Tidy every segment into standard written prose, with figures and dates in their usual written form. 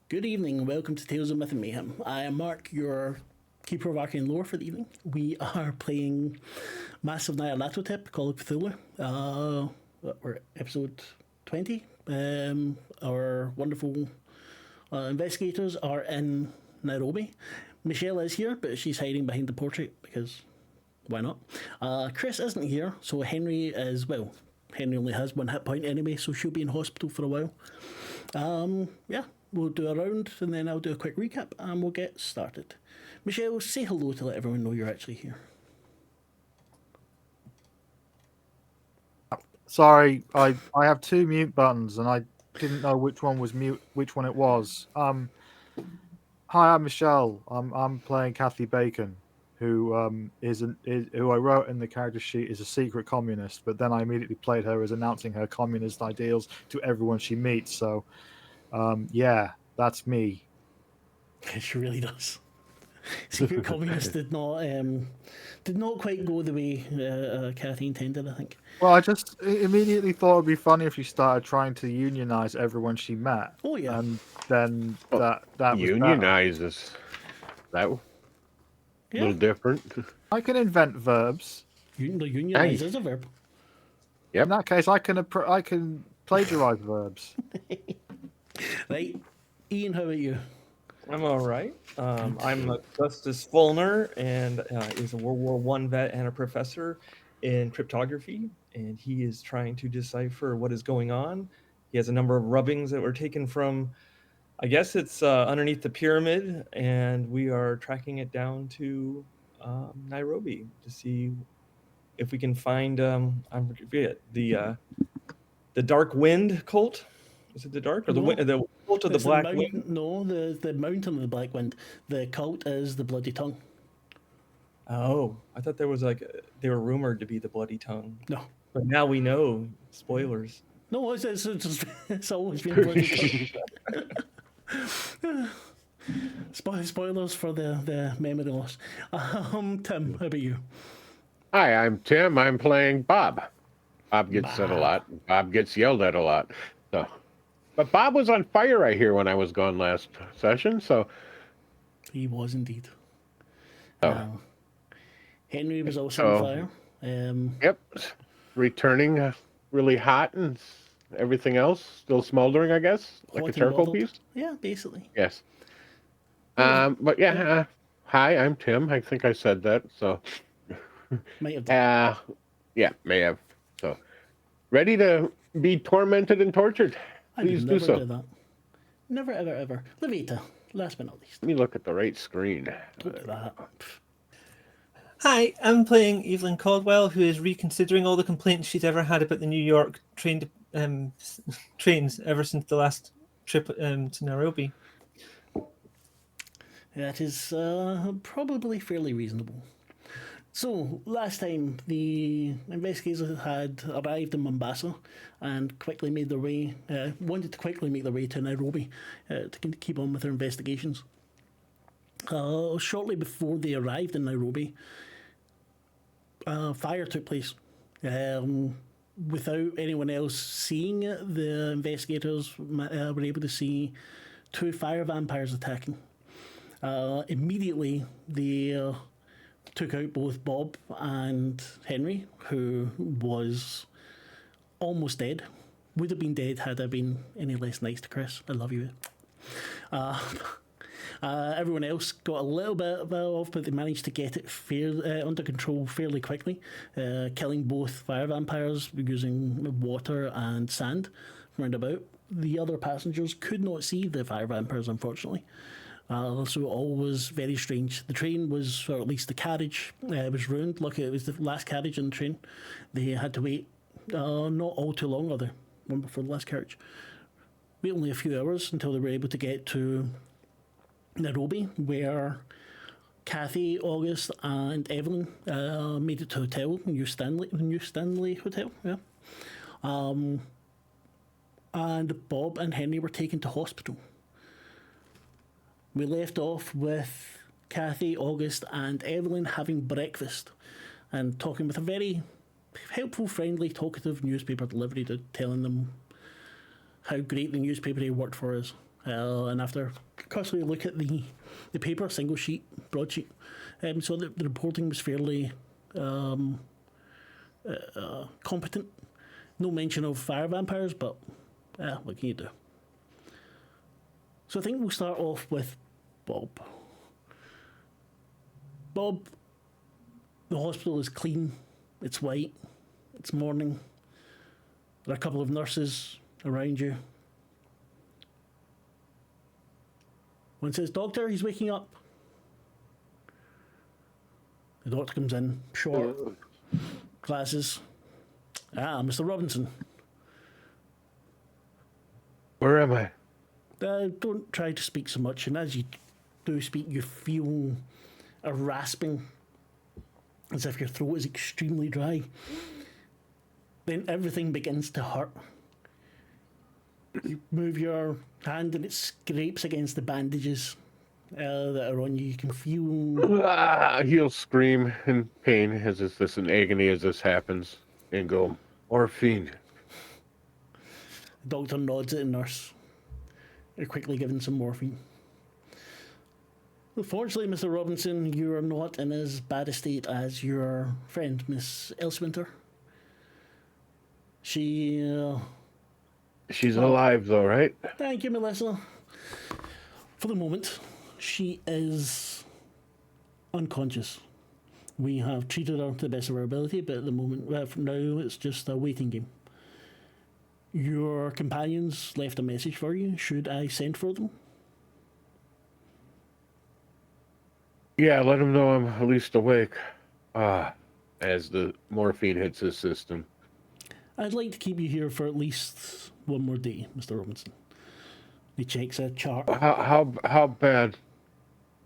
Good evening and welcome to Tales of Myth and Mayhem. I am Marc, your keeper of Arcane lore for the evening. We are playing Massive Nyarlathotep, Call of Cthulhu. We're episode 20. Our wonderful investigators are in Nairobi. Michelle is here, but she's hiding behind the portrait because why not? Chris isn't here, so Henry is, well, Henry only has one hit point anyway, so she'll be in hospital for a while. Yeah, we'll do a round and then I'll do a quick recap and we'll get started. Michelle, say hello to let everyone know you're actually here. Sorry, I have two mute buttons and I didn't know which one was mute, which one it was. Hi, I'm Michelle. I'm playing Cathy Bacon, who who I wrote in the character sheet is a secret communist, but then I immediately played her as announcing her communist ideals to everyone she meets. So, yeah, that's me. She really does. Secret Communist did not quite go the way Cathy intended, I think. Well, I just immediately thought it'd be funny if she started trying to unionize everyone she met. Oh yeah, and then that was unionizes. That a yeah. little different. I can invent verbs. Unionize is a verb. Yep. In that case, I can plagiarize verbs. Right, Ian, how about you? I'm all right. I'm Augustus Fulner, and is a World War I vet and a professor in cryptography, and he is trying to decipher what is going on. He has a number of rubbings that were taken from, I guess it's underneath the pyramid, and we are tracking it down to Nairobi to see if we can find I forget the Dark Wind cult. Is it the dark or the cult of the Black Wind? No, the mountain of the Black Wind. The cult is the Bloody Tongue. Oh, I thought there was they were rumored to be the Bloody Tongue. No, but now we know. Spoilers. No, it's always been Bloody Tongue. Spoilers for the memory loss. Tim, how about you? Hi, I'm Tim. I'm playing Bob. Bob gets said a lot. Bob gets yelled at a lot. So, but Bob was on fire right here when I was gone last session. So he was indeed. Oh. Henry was also on fire. Yep, returning really hot and everything else still smoldering, I guess, like a charcoal piece. Yeah, basically. Yes. But yeah, hi, I'm Tim. I think I said that. So. Might have done. Yeah, may have. So, ready to be tormented and tortured. Please do so. Do that. Never, ever, ever. Lavaita, last but not least. Let me look at the right screen. Don't do that. Hi, I'm playing Evelyn Caldwell, who is reconsidering all the complaints she's ever had about the New York trains ever since the last trip to Nairobi. That is probably fairly reasonable. So, last time, the investigators had arrived in Mombasa and wanted to quickly make their way to Nairobi to keep on with their investigations. Shortly before they arrived in Nairobi, fire took place. Without anyone else seeing it, the investigators were able to see two fire vampires attacking. Immediately, they took out both Bob and Henry, who was almost dead. Would have been dead had I been any less nice to Chris. I love you. Everyone else got a little bit off, but they managed to get it under control fairly quickly, killing both fire vampires using water and sand round about. The other passengers could not see the fire vampires, unfortunately. So all was very strange. The train was, or at least the carriage, was ruined. Luckily, it was the last carriage in the train. They had to wait not all too long, or the one before the last carriage. Wait only a few hours until they were able to get to Nairobi, where Cathy, August, and Evelyn made it to hotel, New Stanley Hotel, yeah. And Bob and Henry were taken to hospital. We left off with Cathy, August, and Evelyn having breakfast and talking with a very helpful, friendly, talkative newspaper delivery, telling them how great the newspaper he worked for is and after cursory look at the paper, single sheet, broadsheet, so the reporting was fairly competent. No mention of fire vampires, but what can you do? So I think we'll start off with Bob. Bob, the hospital is clean, it's white, it's morning. There are a couple of nurses around you. One says, "Doctor, he's waking up." The doctor comes in, short, glasses. "Ah, Mr. Robinson." Where am I? Don't try to speak so much, and as you do speak, you feel a rasping, as if your throat is extremely dry. Then everything begins to hurt. You move your hand and it scrapes against the bandages that are on you. You can feel... He'll scream in pain as if this in agony as this happens and go, "Morphine." The doctor nods at the nurse. They're quickly given some morphine. Unfortunately, Mr. Robinson, you are not in as bad a state as your friend, Miss Elswinter. She's alive, though, right? Thank you, Melissa. For the moment, she is unconscious. We have treated her to the best of our ability, but at the moment, from now, it's just a waiting game. Your companions left a message for you. Should I send for them? Yeah, let him know I'm at least awake. As the morphine hits his system. I'd like to keep you here for at least one more day, Mr. Robinson. He checks a chart. How bad?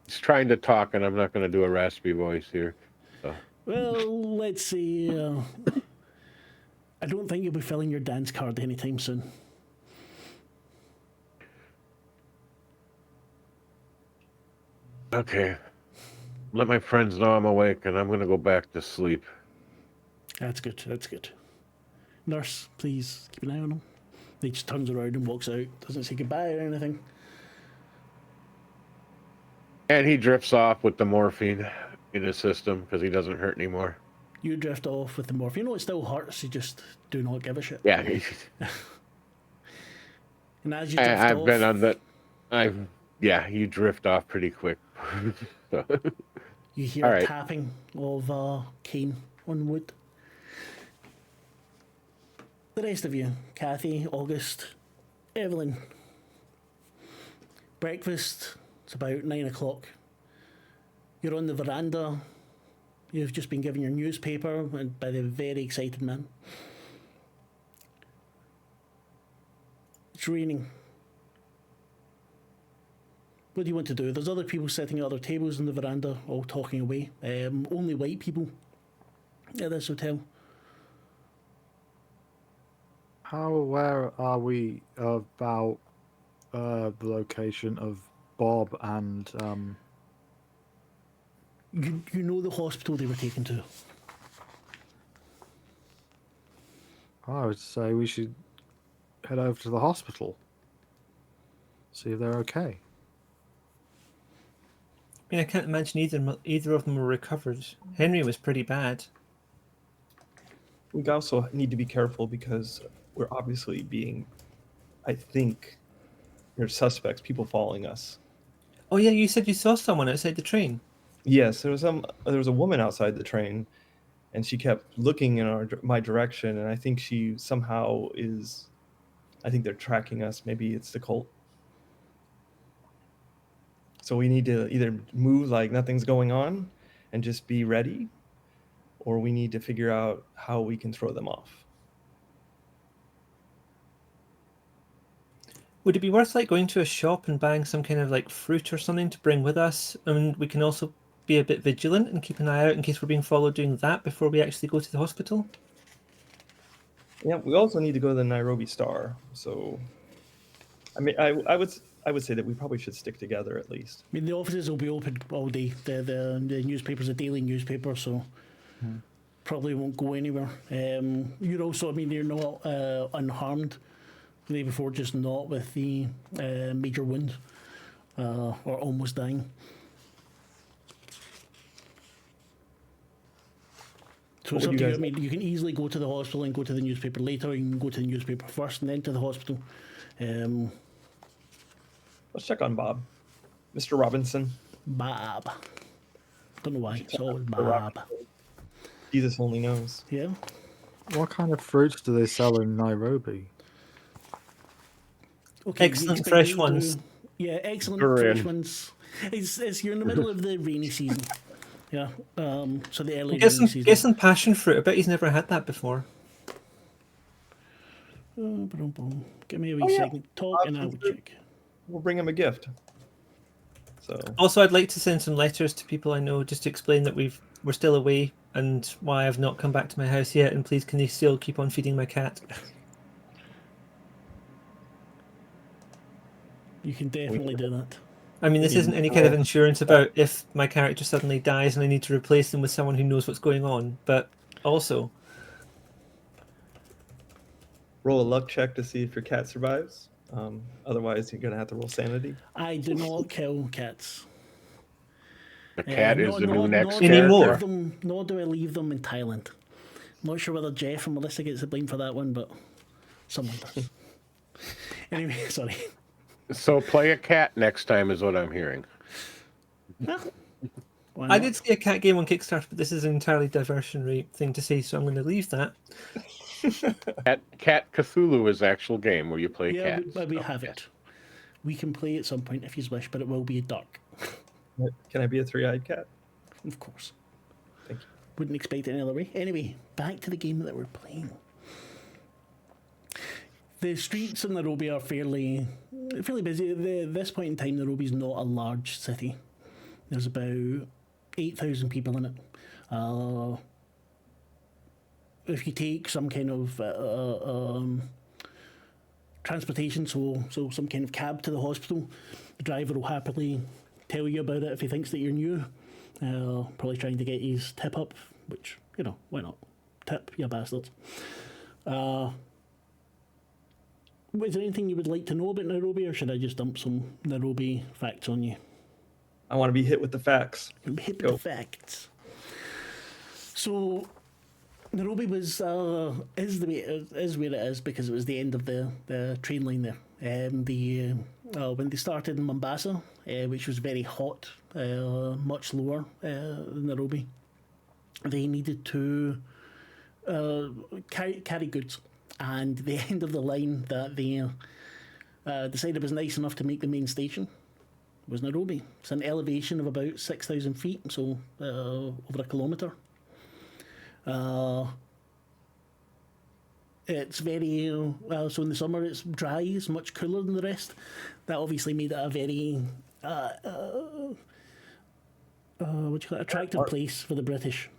He's trying to talk, and I'm not going to do a raspy voice here. So. Well, let's see. I don't think you'll be filling your dance card anytime soon. Okay. Let my friends know I'm awake, and I'm going to go back to sleep. That's good. That's good. Nurse, please keep an eye on him. He just turns around and walks out. Doesn't say goodbye or anything. And he drifts off with the morphine in his system because he doesn't hurt anymore. You drift off with the morphine. You know it still hurts. You just do not give a shit. Yeah. And as you drift I've off, been on that. You drift off pretty quick. So. You hear All right. tapping of cane on wood. The rest of you, Cathy, August, Evelyn. Breakfast, it's about 9 o'clock. You're on the veranda. You've just been given your newspaper by the very excited man. It's raining. What do you want to do? There's other people sitting at other tables on the veranda, all talking away. Only white people at this hotel. How aware are we about the location of Bob and... You know the hospital they were taken to. I would say we should head over to the hospital. See if they're okay. I mean, I can't imagine either of them were recovered. Henry was pretty bad. We also need to be careful because we're obviously being, I think, there's suspects, people following us. Oh yeah, you said you saw someone outside the train. Yes, there was a woman outside the train, and she kept looking in my direction, and I think she somehow is. I think they're tracking us. Maybe it's the cult. So we need to either move like nothing's going on, and just be ready, or we need to figure out how we can throw them off. Would it be worth like going to a shop and buying some kind of like fruit or something to bring with us? And we can also be a bit vigilant and keep an eye out in case we're being followed doing that before we actually go to the hospital. Yeah, we also need to go to the Nairobi Star. So, I mean, I would say that we probably should stick together at least. I mean, the offices will be open all day. The newspaper's a daily newspaper, so probably won't go anywhere. You're also, I mean, you're not unharmed. the day before, just not with the major wound or almost dying. So it's up to you. I mean, you can easily go to the hospital and go to the newspaper later. You can go to the newspaper first and then to the hospital. Let's check on Bob. Mr. Robinson. Bob. Don't know why. It's always Bob. Jesus only knows. Yeah. What kind of fruits do they sell in Nairobi? Okay, Excellent fresh ones. Yeah, excellent Durian. fresh ones. It's you're in the middle of the rainy season. Yeah. So the early Get rainy season. some passion fruit. I bet he's never had that before. Give me a wee second. Talk and I will check. We'll bring him a gift. So Also, I'd like to send some letters to people I know just to explain that we're still away and why I've not come back to my house yet. And please, can they still keep on feeding my cat? You can definitely do that. I mean, this isn't any kind of insurance about if my character suddenly dies and I need to replace them with someone who knows what's going on. But also, roll a luck check to see if your cat survives. Otherwise, you're going to have to roll sanity. I do not kill cats. The cat is the new next Anymore. character. Nor do I leave them in Thailand. I'm not sure whether Jeff or Melissa gets the blame for that one, but someone does. Anyway, sorry. So play a cat next time is what I'm hearing. Why I not? did see a cat game on Kickstarter, but this is an entirely diversionary thing to say, so I'm going to leave that. Cat Cthulhu is actual game where you play Yeah, cats. we have it. We can play at some point if you wish, but it will be dark. Can I be a three-eyed cat? Of course. Thank you. Wouldn't expect it any other way. Anyway, back to the game that we're playing. The streets in Nairobi are fairly busy. At this point in time, Nairobi's not a large city. There's about 8,000 people in it. If you take some kind of transportation, so some kind of cab to the hospital, the driver will happily tell you about it if he thinks that you're new. Probably trying to get his tip up, which, why not? Tip, you bastards. Is there anything you would like to know about Nairobi, or should I just dump some Nairobi facts on you? I want to be hit with the facts. Hit with the facts. So, Nairobi is where it is because it was the end of the train line there. When they started in Mombasa, which was very hot, much lower than Nairobi, they needed to carry goods. And the end of the line that they decided was nice enough to make the main station was Nairobi. It's an elevation of about 6,000 feet, so over a kilometre. It's very so in the summer it's dry, it's much cooler than the rest. That obviously made it a very attractive place for the British.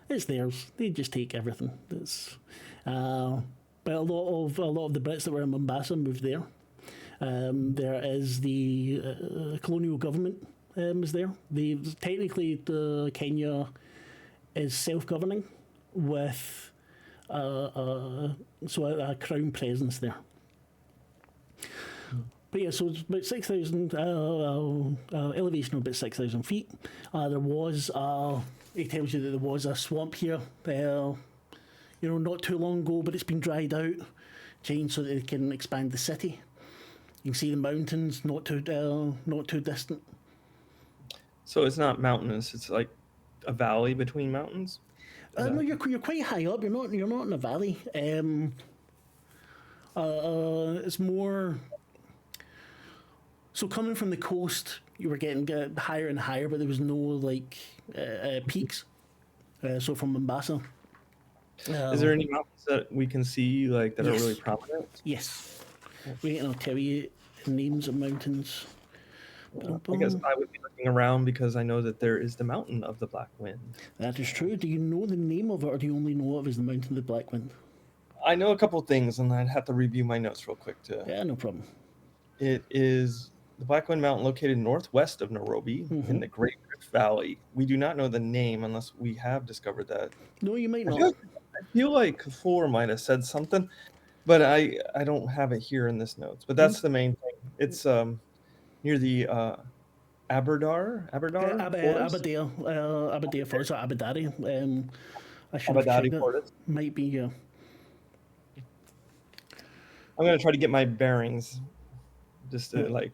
It's theirs. They just take everything. But a lot of the Brits that were in Mombasa moved there. There is the colonial government is there. Technically, Kenya is self-governing with a crown presence there. But yeah, so it's about 6,000 elevation of about 6,000 feet. There was it tells you that there was a swamp here, not too long ago, but it's been dried out, changed so that they can expand the city. You can see the mountains not too distant. So it's not mountainous. It's like a valley between mountains. No, you're quite high up. You're not in a valley. It's more. So coming from the coast, you were getting higher and higher, but there was no peaks. So from Mombasa. Is there any mountains that we can see that are really prominent? Yes. Wait, and I'll tell you the names of mountains. I guess I would be looking around because I know that there is the Mountain of the Black Wind. That is true. Do you know the name of it, or do you only know of it as the Mountain of the Black Wind? I know a couple of things, and I'd have to review my notes real quick too. Yeah, no problem. It is the Black Wind Mountain located northwest of Nairobi in the Great Rift Valley. We do not know the name unless we have discovered that. No, you might not. I feel like Cthulhu might have said something. but I don't have it here in this notes. But that's the main thing. It's near the Aberdar Forest. Aberdare Forest or Aberdare. I should have Aberdare checked it. Forest. Might be, yeah. I'm gonna try to get my bearings, just to like,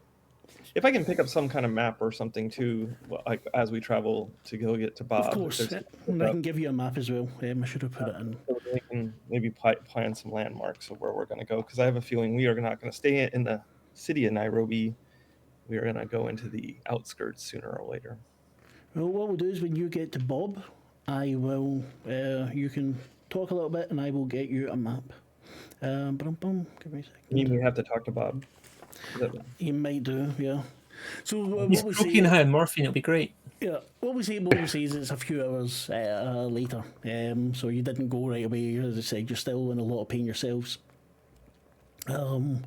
if I can pick up some kind of map or something too, like as we travel to go get to Bob. Of course, and I can give you a map as well. I should have put it in. So we can maybe plan some landmarks of where we're going to go, because I have a feeling we are not going to stay in the city of Nairobi. We are going to go into the outskirts sooner or later. Well, what we'll do is when you get to Bob, I will. You can talk a little bit, and I will get you a map. Give me a second. You mean we have to talk to Bob? You might do, yeah. So He's stroking high on morphine. It'll be great. Yeah, what we say is it's a few hours later. So you didn't go right away. As I said, you're still in a lot of pain yourselves. You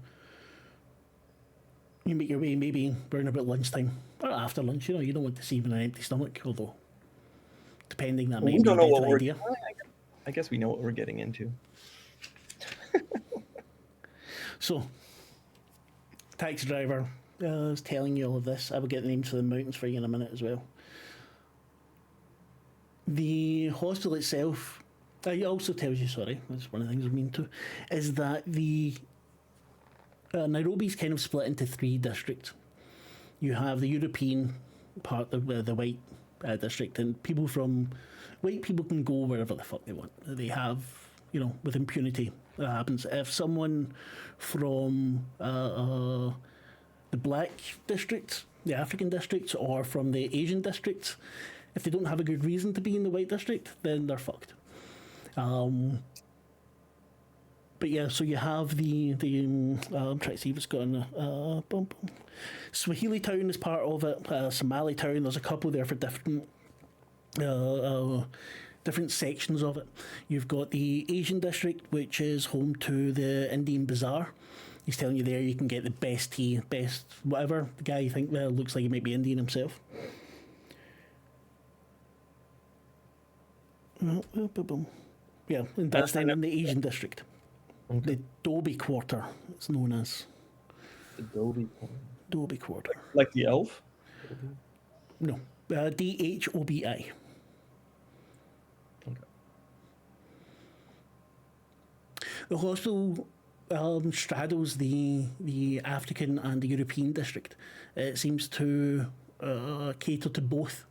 make your way maybe around about lunchtime or after lunch. You don't want to see even an empty stomach, although depending that may we be don't a know what better idea. I guess we know what we're getting into. So, taxi driver is telling you all of this. I will get the names of the mountains for you in a minute as well. The hospital itself, it also tells you, sorry, that's one of the things I mean to, is that the Nairobi's kind of split into 3 districts. You have the European part, the white district, and white people can go wherever the fuck they want. They have, with impunity. That happens. If someone from the black district, the African districts, or from the Asian districts, if they don't have a good reason to be in the white district, then they're fucked. But yeah, so you have the I'm trying to see what's got on Swahili Town is part of it. Somali Town, there's a couple there for different sections of it. You've got the Asian district, which is home to the Indian Bazaar. He's telling you there you can get the best tea, best whatever. The guy you think looks like he might be Indian himself. Yeah, and that's then in the Asian district. Okay. The Dobie Quarter, it's known as. The Dobie Quarter. Like the elf? No, DHOBI. Okay. The hospital straddles the African and the European district. It seems to cater to both,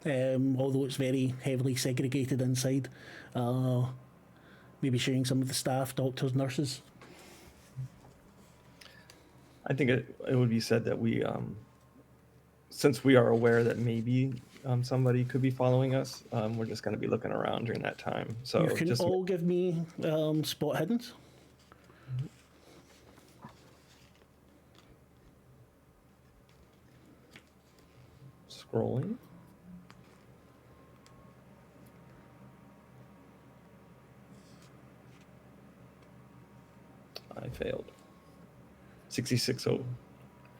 although it's very heavily segregated inside. Maybe sharing some of the staff, doctors, nurses. I think it would be said that we, since we are aware that maybe somebody could be following us, we're just going to be looking around during that time. So you can all give me spot hiddens. Scrolling. I failed. 66-0.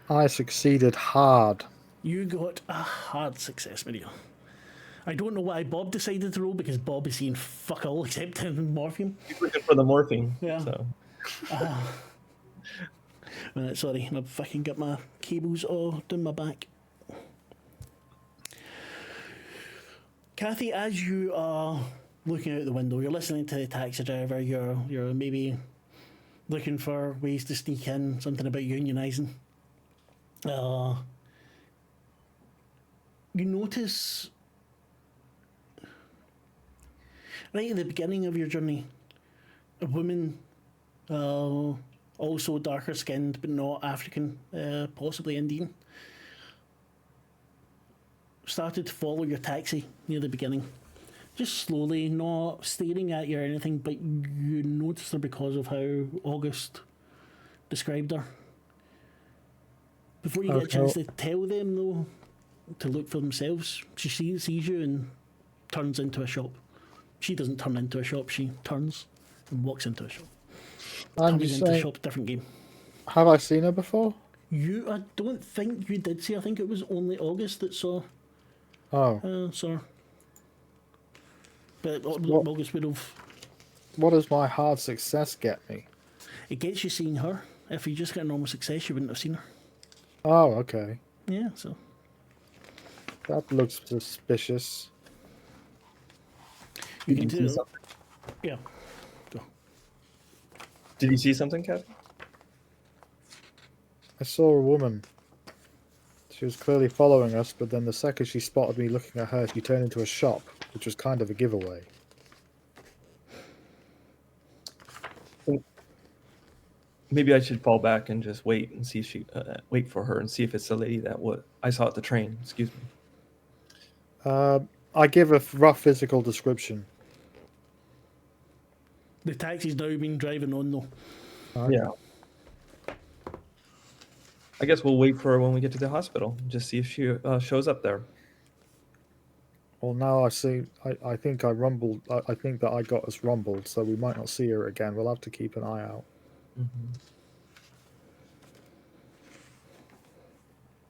I succeeded hard. You got a hard success, Maria. I don't know why Bob decided to roll, because Bob is seeing fuck all except in morphine. He's looking for the morphine. Yeah. So. Sorry, I've fucking got my cables all down my back. Cathy, as you are looking out the window, you're listening to the taxi driver, you're maybe looking for ways to sneak in, something about unionising. You notice right at the beginning of your journey, a woman, also darker skinned but not African, possibly Indian, started to follow your taxi near the beginning. Just slowly, not staring at you or anything, but you noticed her because of how August described her. Before you get a chance to tell them, though, to look for themselves, she sees you and turns into a shop. She doesn't turn into a shop, she turns and walks into a shop. I'm just saying, into a shop, different game. Have I seen her before? I don't think you did see. I think it was only August that saw. Saw her. But August would have. What does my hard success get me? It gets you seeing her. If you just got a normal success, you wouldn't have seen her. Oh, okay. Yeah, so That looks suspicious. you Did can you see do. something? Yeah. Go. Did you see something, Kathy? I saw a woman. She was clearly following us, but then the second she spotted me looking at her, she turned into a shop, which was kind of a giveaway. Maybe I should fall back and just wait and see if she wait for her and see if it's the lady that I saw at the train. Excuse me. I give a rough physical description. The taxi's now been driving on though. Yeah. I guess we'll wait for her when we get to the hospital. Just see if she shows up there. Well, now I see. I think I rumbled. I think that I got us rumbled, so we might not see her again. We'll have to keep an eye out. Mm-hmm.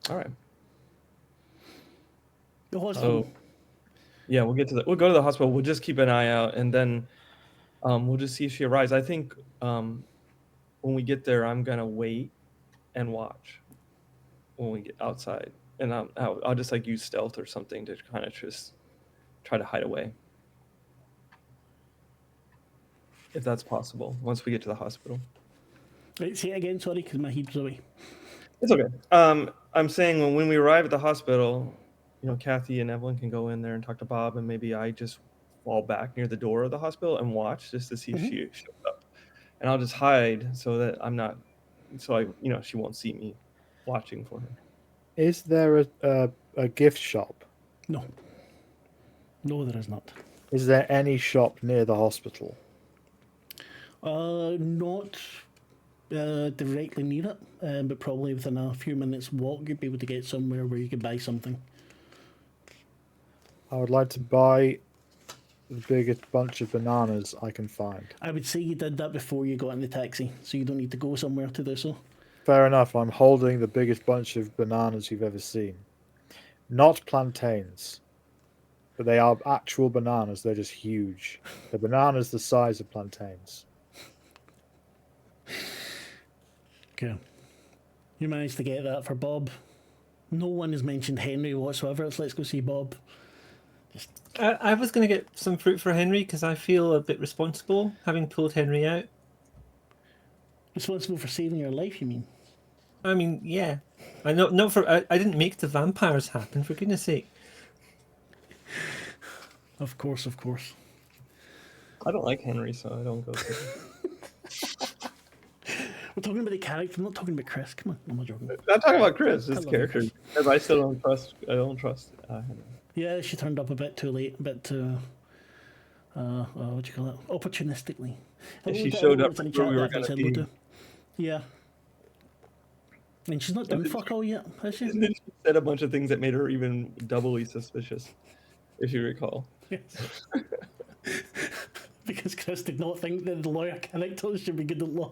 All right. The hospital. So, yeah, we'll go to the hospital. We'll just keep an eye out, and then we'll just see if she arrives. I think when we get there, I'm gonna wait and watch when we get outside, and I'll just like use stealth or something to kind of just try to hide away, if that's possible. Once we get to the hospital. Right, say it again, sorry, because my head's away. It's okay. I'm saying when we arrive at the hospital, Cathy and Evelyn can go in there and talk to Bob, and maybe I just fall back near the door of the hospital and watch just to see if she shows up, and I'll just hide so that I'm not, she won't see me watching for her. Is there a gift shop? No. No, there is not. Is there any shop near the hospital? Not directly near it, but probably within a few minutes walk, you'd be able to get somewhere where you could buy something. I would like to buy the biggest bunch of bananas I can find. I would say you did that before you got in the taxi, so you don't need to go somewhere to do so. Fair enough. I'm holding the biggest bunch of bananas you've ever seen. Not plantains, but they are actual bananas. They're just huge. The bananas the size of plantains. Okay. You managed to get that for Bob. No one has mentioned Henry whatsoever, so let's go see Bob. I was going to get some fruit for Henry because I feel a bit responsible having pulled Henry out. Responsible for saving your life, you mean? I mean, yeah. I know. Not for. I didn't make the vampires happen. For goodness' sake. Of course, of course. I don't like Henry, so I don't go. We're talking about the character, I'm not talking about Chris. Come on, I'm not joking. I'm talking about Chris, his love character, Chris. because I still don't trust. I don't trust Henry. Yeah, she turned up a bit too late, a bit too. What do you call it? Opportunistically. And she showed up in the where chat we were that I gonna said be. hello to. Yeah. And she's not done fuck all yet, has she? And then she said a bunch of things that made her even doubly suspicious, if you recall. Yes. Because Chris did not think that the lawyer characters should be good at law.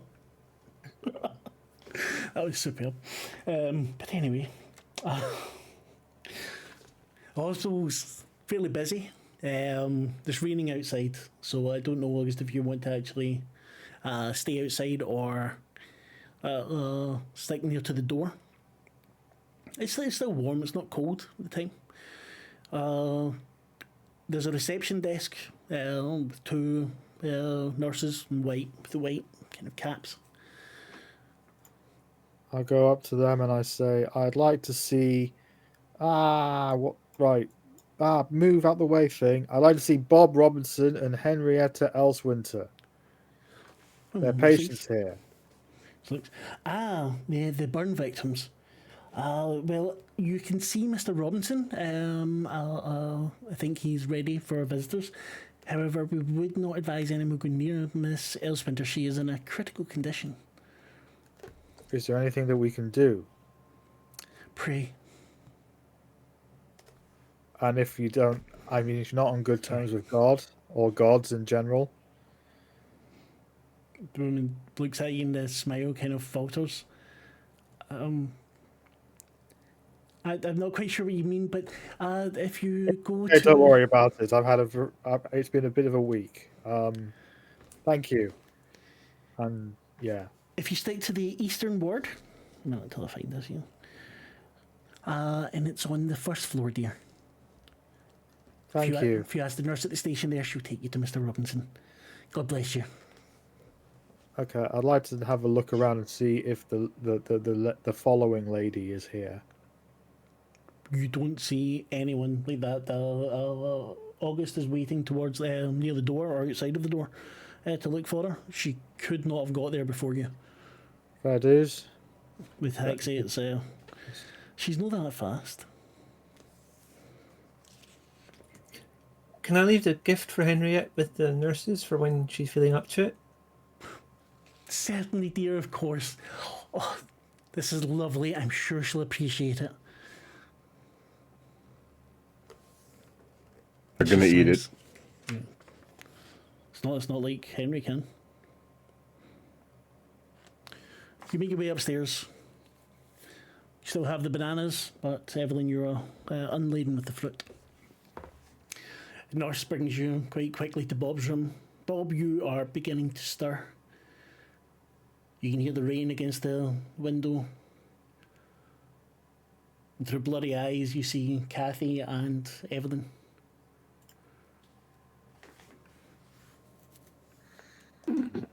That was superb. But anyway, hospital's fairly busy. There's raining outside, so I don't know, August, if you want to actually stay outside or stick near to the door. It's still warm, it's not cold at the time. There's a reception desk with two nurses in white, with the white kind of caps. I go up to them and I say, I'd like to see... move out the way thing. I'd like to see Bob Robinson and Henrietta Elswinter. They're patients here. So the burn victims. Well, you can see Mr. Robinson. I think he's ready for visitors. However, we would not advise anyone going near Miss Elswinter. She is in a critical condition. Is there anything that we can do? Pray. And if you don't, I mean, if you're not on good terms with God or gods in general, The woman looks at you and the smile kind of falters. I'm not quite sure what you mean, but if you go hey, to... don't worry about it. it's been a bit of a week. Thank you. And yeah, if you stick to the eastern ward, a minute until I find this here. And it's on the first floor, dear. Thank you. If you ask the nurse at the station there, she'll take you to Mr. Robinson. God bless you. Okay, I'd like to have a look around and see if the following lady is here. You don't see anyone like that. August is waiting towards near the door or outside of the door to look for her. She could not have got there before you. Fair dues. With Hexie, it's she's not that fast. Can I leave the gift for Henriette with the nurses for when she's feeling up to it? Certainly, dear, of course. Oh, this is lovely. I'm sure she'll appreciate it. They're going to eat it. Yeah. It's not like Henry can. You make your way upstairs. You still have the bananas, but Evelyn, you're unladen with the fruit. The nurse brings you quite quickly to Bob's room. Bob, you are beginning to stir. You can hear the rain against the window. And through bloody eyes, you see Cathy and Evelyn.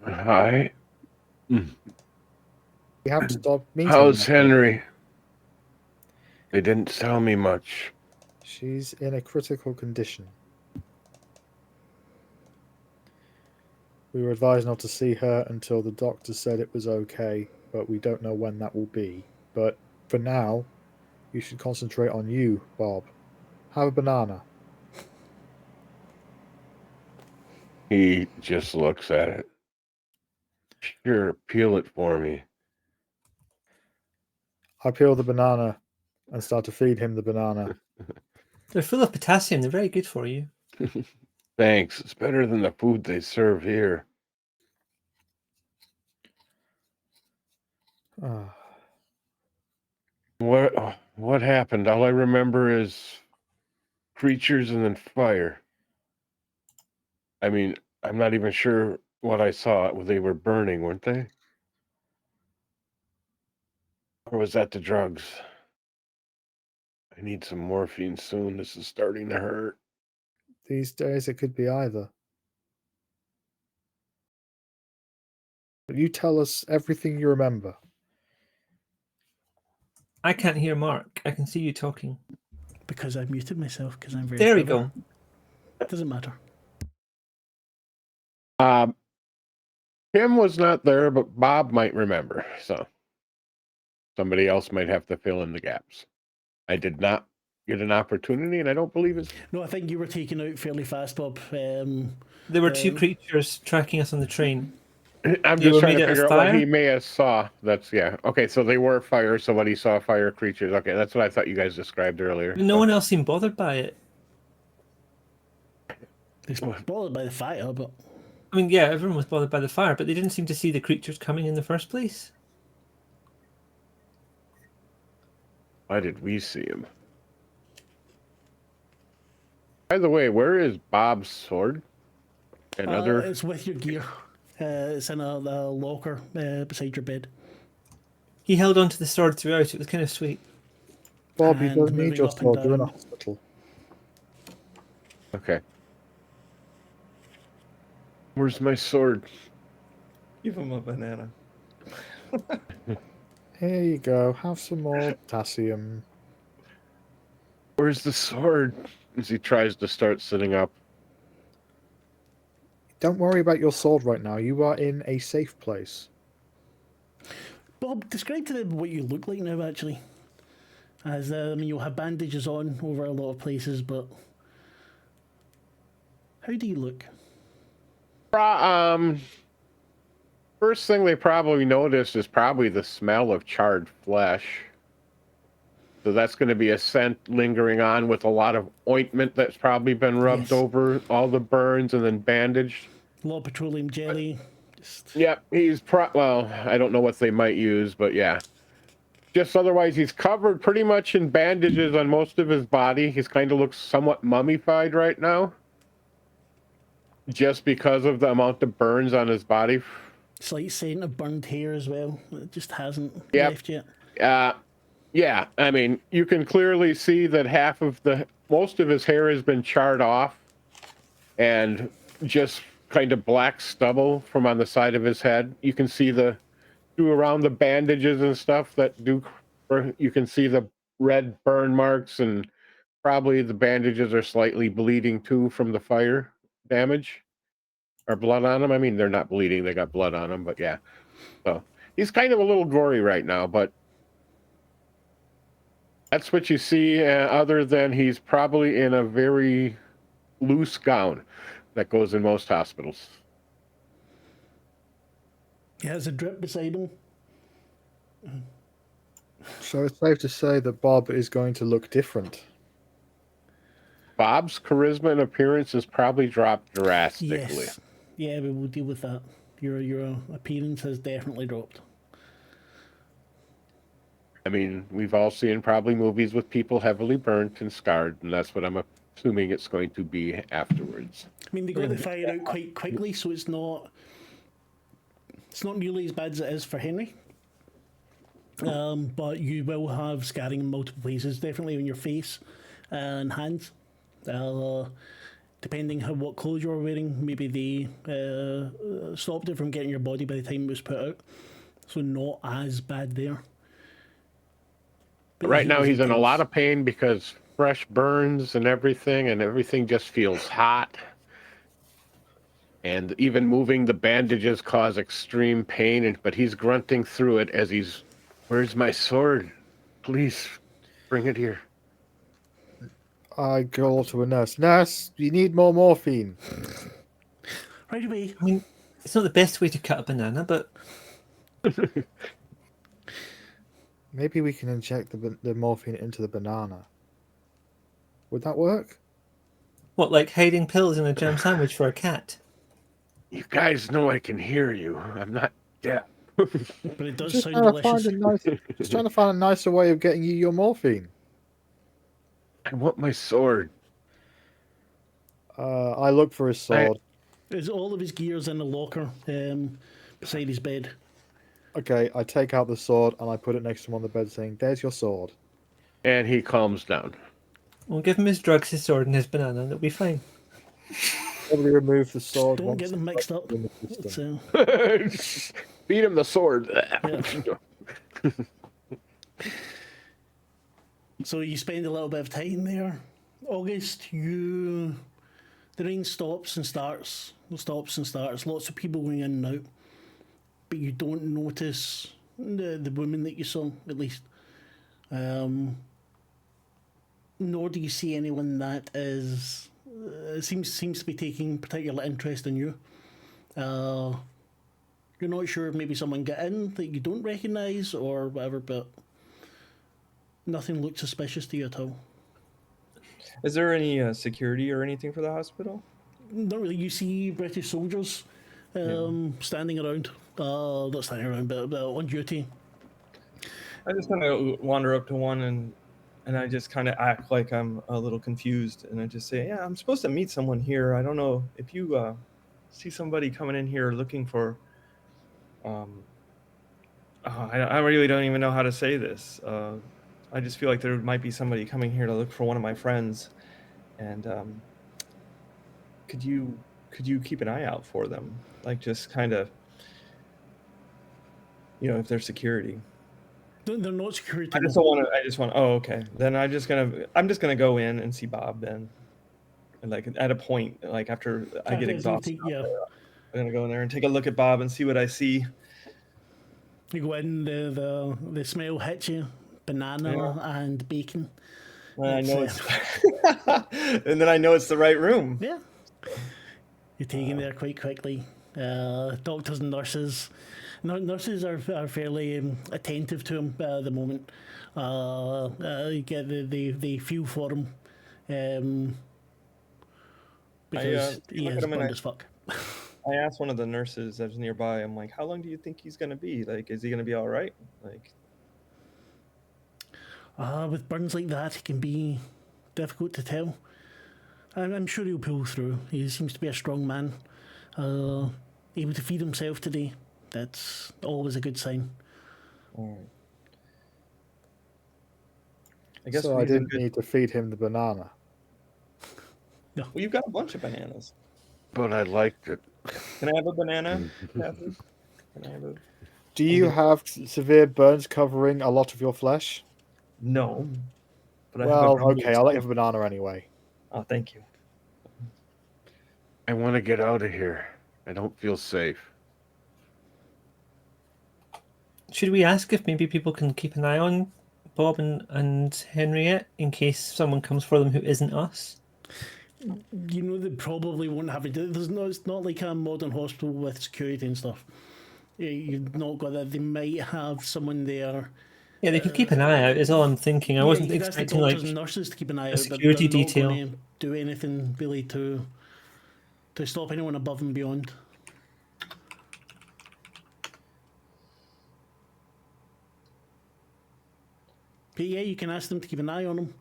Hi. You have to stop meeting How's her. Henry? They didn't tell me much. She's in a critical condition. We were advised not to see her until the doctor said it was okay, but we don't know when that will be. But for now, you should concentrate on you, Bob. Have a banana. He just looks at it. Sure, peel it for me. I peel the banana and start to feed him the banana. They're full of potassium. They're very good for you. Thanks. It's better than the food they serve here. Ah, What happened? All I remember is creatures and then fire. I mean, I'm not even sure what I saw. They were burning, weren't they? Or was that the drugs? I need some morphine soon. This is starting to hurt. these days it could be either. But you tell us everything you remember. I can't hear Mark. I can see you talking. Because I've muted myself because I'm very There we clever. go. It doesn't matter. Tim was not there, but Bob might remember. So somebody else might have to fill in the gaps. I did not get an opportunity, and I don't believe it's... No, I think you were taken out fairly fast, Bob. There were two creatures tracking us on the train. I'm You just were trying made to out of figure out what fire? he may have saw. That's, yeah. Okay, so they were fire, so what he saw, fire creatures. Okay, that's what I thought you guys described earlier. No one else seemed bothered by it. They were bothered by the fire, but I mean, yeah, everyone was bothered by the fire, but they didn't seem to see the creatures coming in the first place. Why did we see him? By the way, where is Bob's sword? And other... it's with your gear. It's in a locker beside your bed. He held onto the sword throughout. It was kind of sweet. Bob, you And don't need moving your up and sword. You're in a down. hospital. Okay. Where's my sword? Give him a banana. Here you go. Have some more potassium. Where's the sword? As he tries to start sitting up. Don't worry about your sword right now. You are in a safe place. Bob, describe to them what you look like now, actually. As I mean, you'll have bandages on over a lot of places, but how do you look? First thing they probably noticed is probably the smell of charred flesh. So that's going to be a scent lingering on with a lot of ointment that's probably been rubbed Yes. over all the burns and then bandaged. A lot of petroleum jelly. Yep, he's well, I don't know what they might use, but yeah. Just otherwise, he's covered pretty much in bandages on most of his body. He's kind of looks somewhat mummified right now. Just because of the amount of burns on his body. Slight scent of burned hair as well. It just hasn't Yep. left yet. Yeah, I mean, you can clearly see that most of his hair has been charred off, and just kind of black stubble from on the side of his head. You can see around the bandages and stuff you can see the red burn marks, and probably the bandages are slightly bleeding too from the fire damage or blood on them. I mean, they're not bleeding, they got blood on them, but yeah. So he's kind of a little gory right now, but that's what you see, other than he's probably in a very loose gown that goes in most hospitals. He has a drip beside him. So it's safe to say that Bob is going to look different. Bob's charisma and appearance has probably dropped drastically. Yes. Yeah, we will deal with that. Your appearance has definitely dropped. I mean, we've all seen probably movies with people heavily burnt and scarred, and that's what I'm assuming it's going to be afterwards. I mean, they got the fire out quite quickly, so it's not nearly as bad as it is for Henry. But you will have scarring in multiple places, definitely on your face and hands. Depending on what clothes you were wearing, maybe they stopped it from getting your body by the time it was put out. So not as bad there. But Right now he's in a intense. lot of pain because fresh burns and everything just feels hot. And even moving the bandages cause extreme pain, but he's grunting through it as where's my sword? Please, bring it here. I go to a nurse. Nurse, you need more morphine. Right away. I mean, it's not the best way to cut a banana, but Maybe we can inject the morphine into the banana. Would that work? what, like hiding pills in a jam sandwich for a cat? You guys know I can hear you. I'm not deaf. But it does Just sound trying to find delicious. just trying to find a nicer way of getting you your morphine. I want my sword. I look for his sword. There's all of his gears in the locker beside his bed. Okay, I take out the sword and I put it next to him on the bed, saying, "There's your sword." And he calms down. We'll give him his drugs, his sword, and his banana, and it'll be fine. Probably remove the sword. Don't once get them mixed up. in the system. It's, Beat him the sword. so you spend a little bit of time there. August, the rain stops and starts. Lots of people going in and out. But you don't notice the woman that you saw, at least. Nor do you see anyone that is seems to be taking particular interest in you. You're not sure if maybe someone got in that you don't recognise or whatever, but nothing looked suspicious to you at all. Is there any security or anything for the hospital? Not really. You see British soldiers standing around. Not standing around, but on duty. I just kind of wander up to one and I just kind of act like I'm a little confused, and I just say, "Yeah, I'm supposed to meet someone here. I don't know if you see somebody coming in here looking for." I really don't even know how to say this. I just feel like there might be somebody coming here to look for one of my friends, and could you keep an eye out for them, like just kind of, if they're security. They're not security. I just don't want to. I just want. Oh, okay. Then I'm just gonna go in and see Bob then, and like at a point, like after I get exhausted, Yeah. I'm gonna go in there and take a look at Bob and see what I see. You go in, the smell hits you, banana and bacon. And I know it's, and then I know it's the right room. Yeah. You're taken there quite quickly. Doctors and nurses. Nurses are fairly attentive to him at the moment. You get they feel for him because he look is at him and burned as fuck. I asked one of the nurses that was nearby. I'm like, "How long do you think he's gonna be? Like, is he gonna be all right?" Like, with burns like that, it can be difficult to tell. I'm sure he'll pull through. He seems to be a strong man, able to feed himself today. That's always a good sign. All right. I guess So I he's a didn't good. need to feed him the banana. Well, you've got a bunch of bananas. But I liked it. Can I have a banana, Cathy? Can I have a? Do you have severe burns covering a lot of your flesh? No, but I have a Well, grumbly okay, I'll let you stomach. have a banana anyway. Oh, thank you. I want to get out of here. I don't feel safe. Should we ask if maybe people can keep an eye on Bob and Henriette in case someone comes for them who isn't us? You know, they probably won't have it. It's not like a modern hospital with security and stuff. You've not got that. They might have someone there. Yeah, they can keep an eye out. Is all I'm thinking. I wasn't you could ask the expecting doctors like and nurses to keep an eye a out, but they're security not detail. going to do anything really to stop anyone above and beyond. But yeah, you can ask them to keep an eye on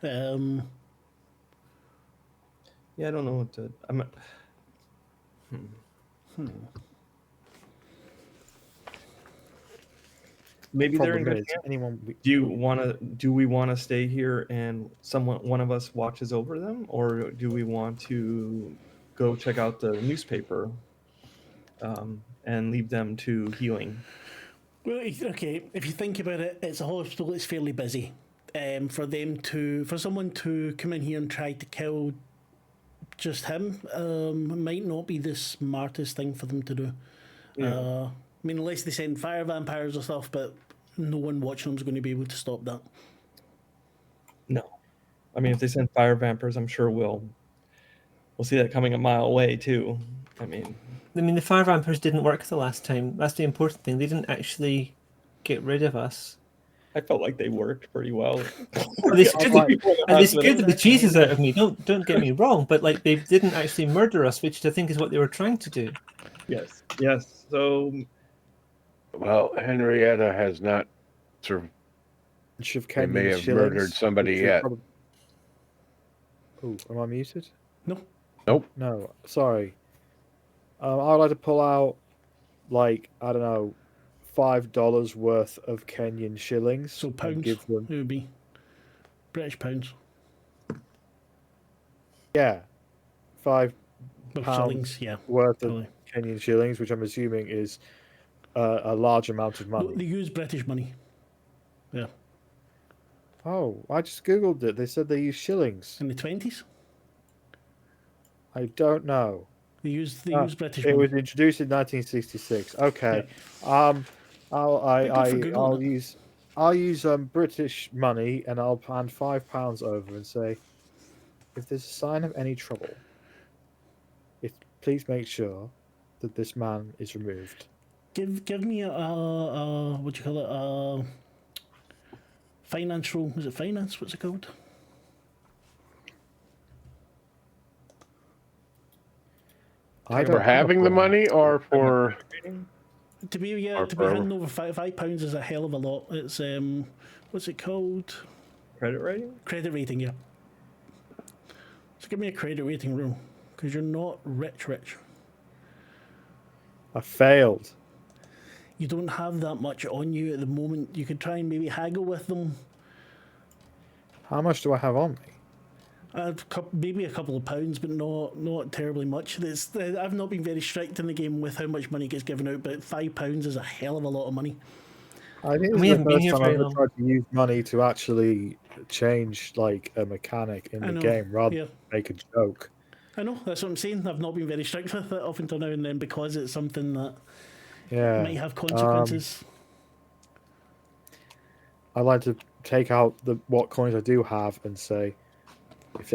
them. Yeah, I don't know what to. Maybe they're in Problem good is, hands. anyone. Do we want to stay here and one of us watches over them, or do we want to go check out the newspaper and leave them to healing? Well, okay, if you think about it, it's a hospital, it's fairly busy. For someone to come in here and try to kill just him might not be the smartest thing for them to do. Yeah. I mean, unless they send fire vampires or stuff, but no one watching them is going to be able to stop that. No, I mean if they send fire vampires, I'm sure we'll see that coming a mile away too. I mean, the fire vampires didn't work the last time. That's the important thing. They didn't actually get rid of us. I felt like they worked pretty well. They scared the hospital. bejesus out of me. Don't get me wrong, but like they didn't actually murder us, which I think is what they were trying to do. Yes. So Well, Henrietta has not survived. They may have murdered somebody yet. Oh, am I muted? No. Nope. No, sorry. I would like to pull out, like, I don't know, $5 worth of Kenyan shillings. So and pounds, give them. it would be British pounds. Yeah, £5 Well, shillings, yeah. worth of Probably. Kenyan shillings, which I'm assuming is a large amount of money. They use British money. Yeah. Oh, I just googled it. They said they use shillings. In the 20s, I don't know. they use British It money. was introduced in 1966. Okay. Yeah. I'll use British money, and I'll hand £5 over and say, if there's a sign of any trouble, please make sure that this man is removed. Give me a what do you call it? Financial, is it finance? What's it called? For having the money or for To be handing over £5 is a hell of a lot. It's what's it called? credit rating? Credit rating, yeah. So give me a credit rating roll, because you're not rich. I failed. You don't have that much on you at the moment. You could try and maybe haggle with them. How much do I have on me? Maybe a couple of pounds, but not terribly much. I've not been very strict in the game with how much money gets given out, but £5 is a hell of a lot of money. I think this is the first time I've ever tried to use money to actually change like a mechanic in the game rather than make a joke. I know, that's what I'm saying. I've not been very strict with it up until now and then because it's something that might have consequences. I like to take out what coins I do have and say, if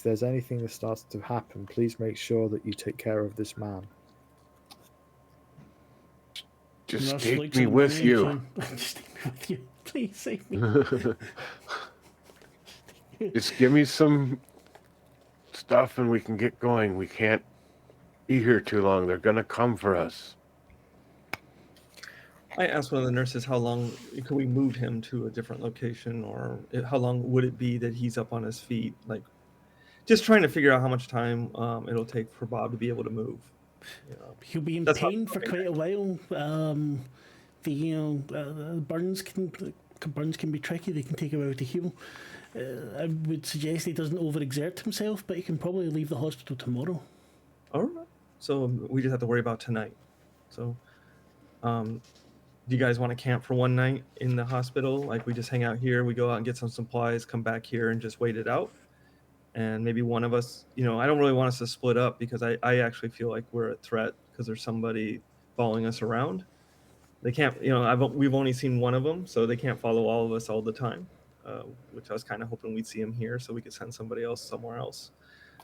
there's anything that starts to happen, please make sure that you take care of this man. Just take me with you. Just take me with you. Please save me. Just give me some stuff and we can get going. We can't be here too long. They're going to come for us. I asked one of the nurses how long could we move him to a different location, or how long would it be that he's up on his feet? Like, just trying to figure out how much time it'll take for Bob to be able to move. He'll be in That's pain not for quite a while. Burns can be tricky. They can take a while to heal. I would suggest he doesn't overexert himself, but he can probably leave the hospital tomorrow. All right. So we just have to worry about tonight. So, do you guys want to camp for one night in the hospital? Like we just hang out here, we go out and get some supplies, come back here and just wait it out. And maybe one of us, I don't really want us to split up because I actually feel like we're a threat because there's somebody following us around. They can't, we've only seen one of them, so they can't follow all of us all the time, which I was kind of hoping we'd see him here so we could send somebody else somewhere else.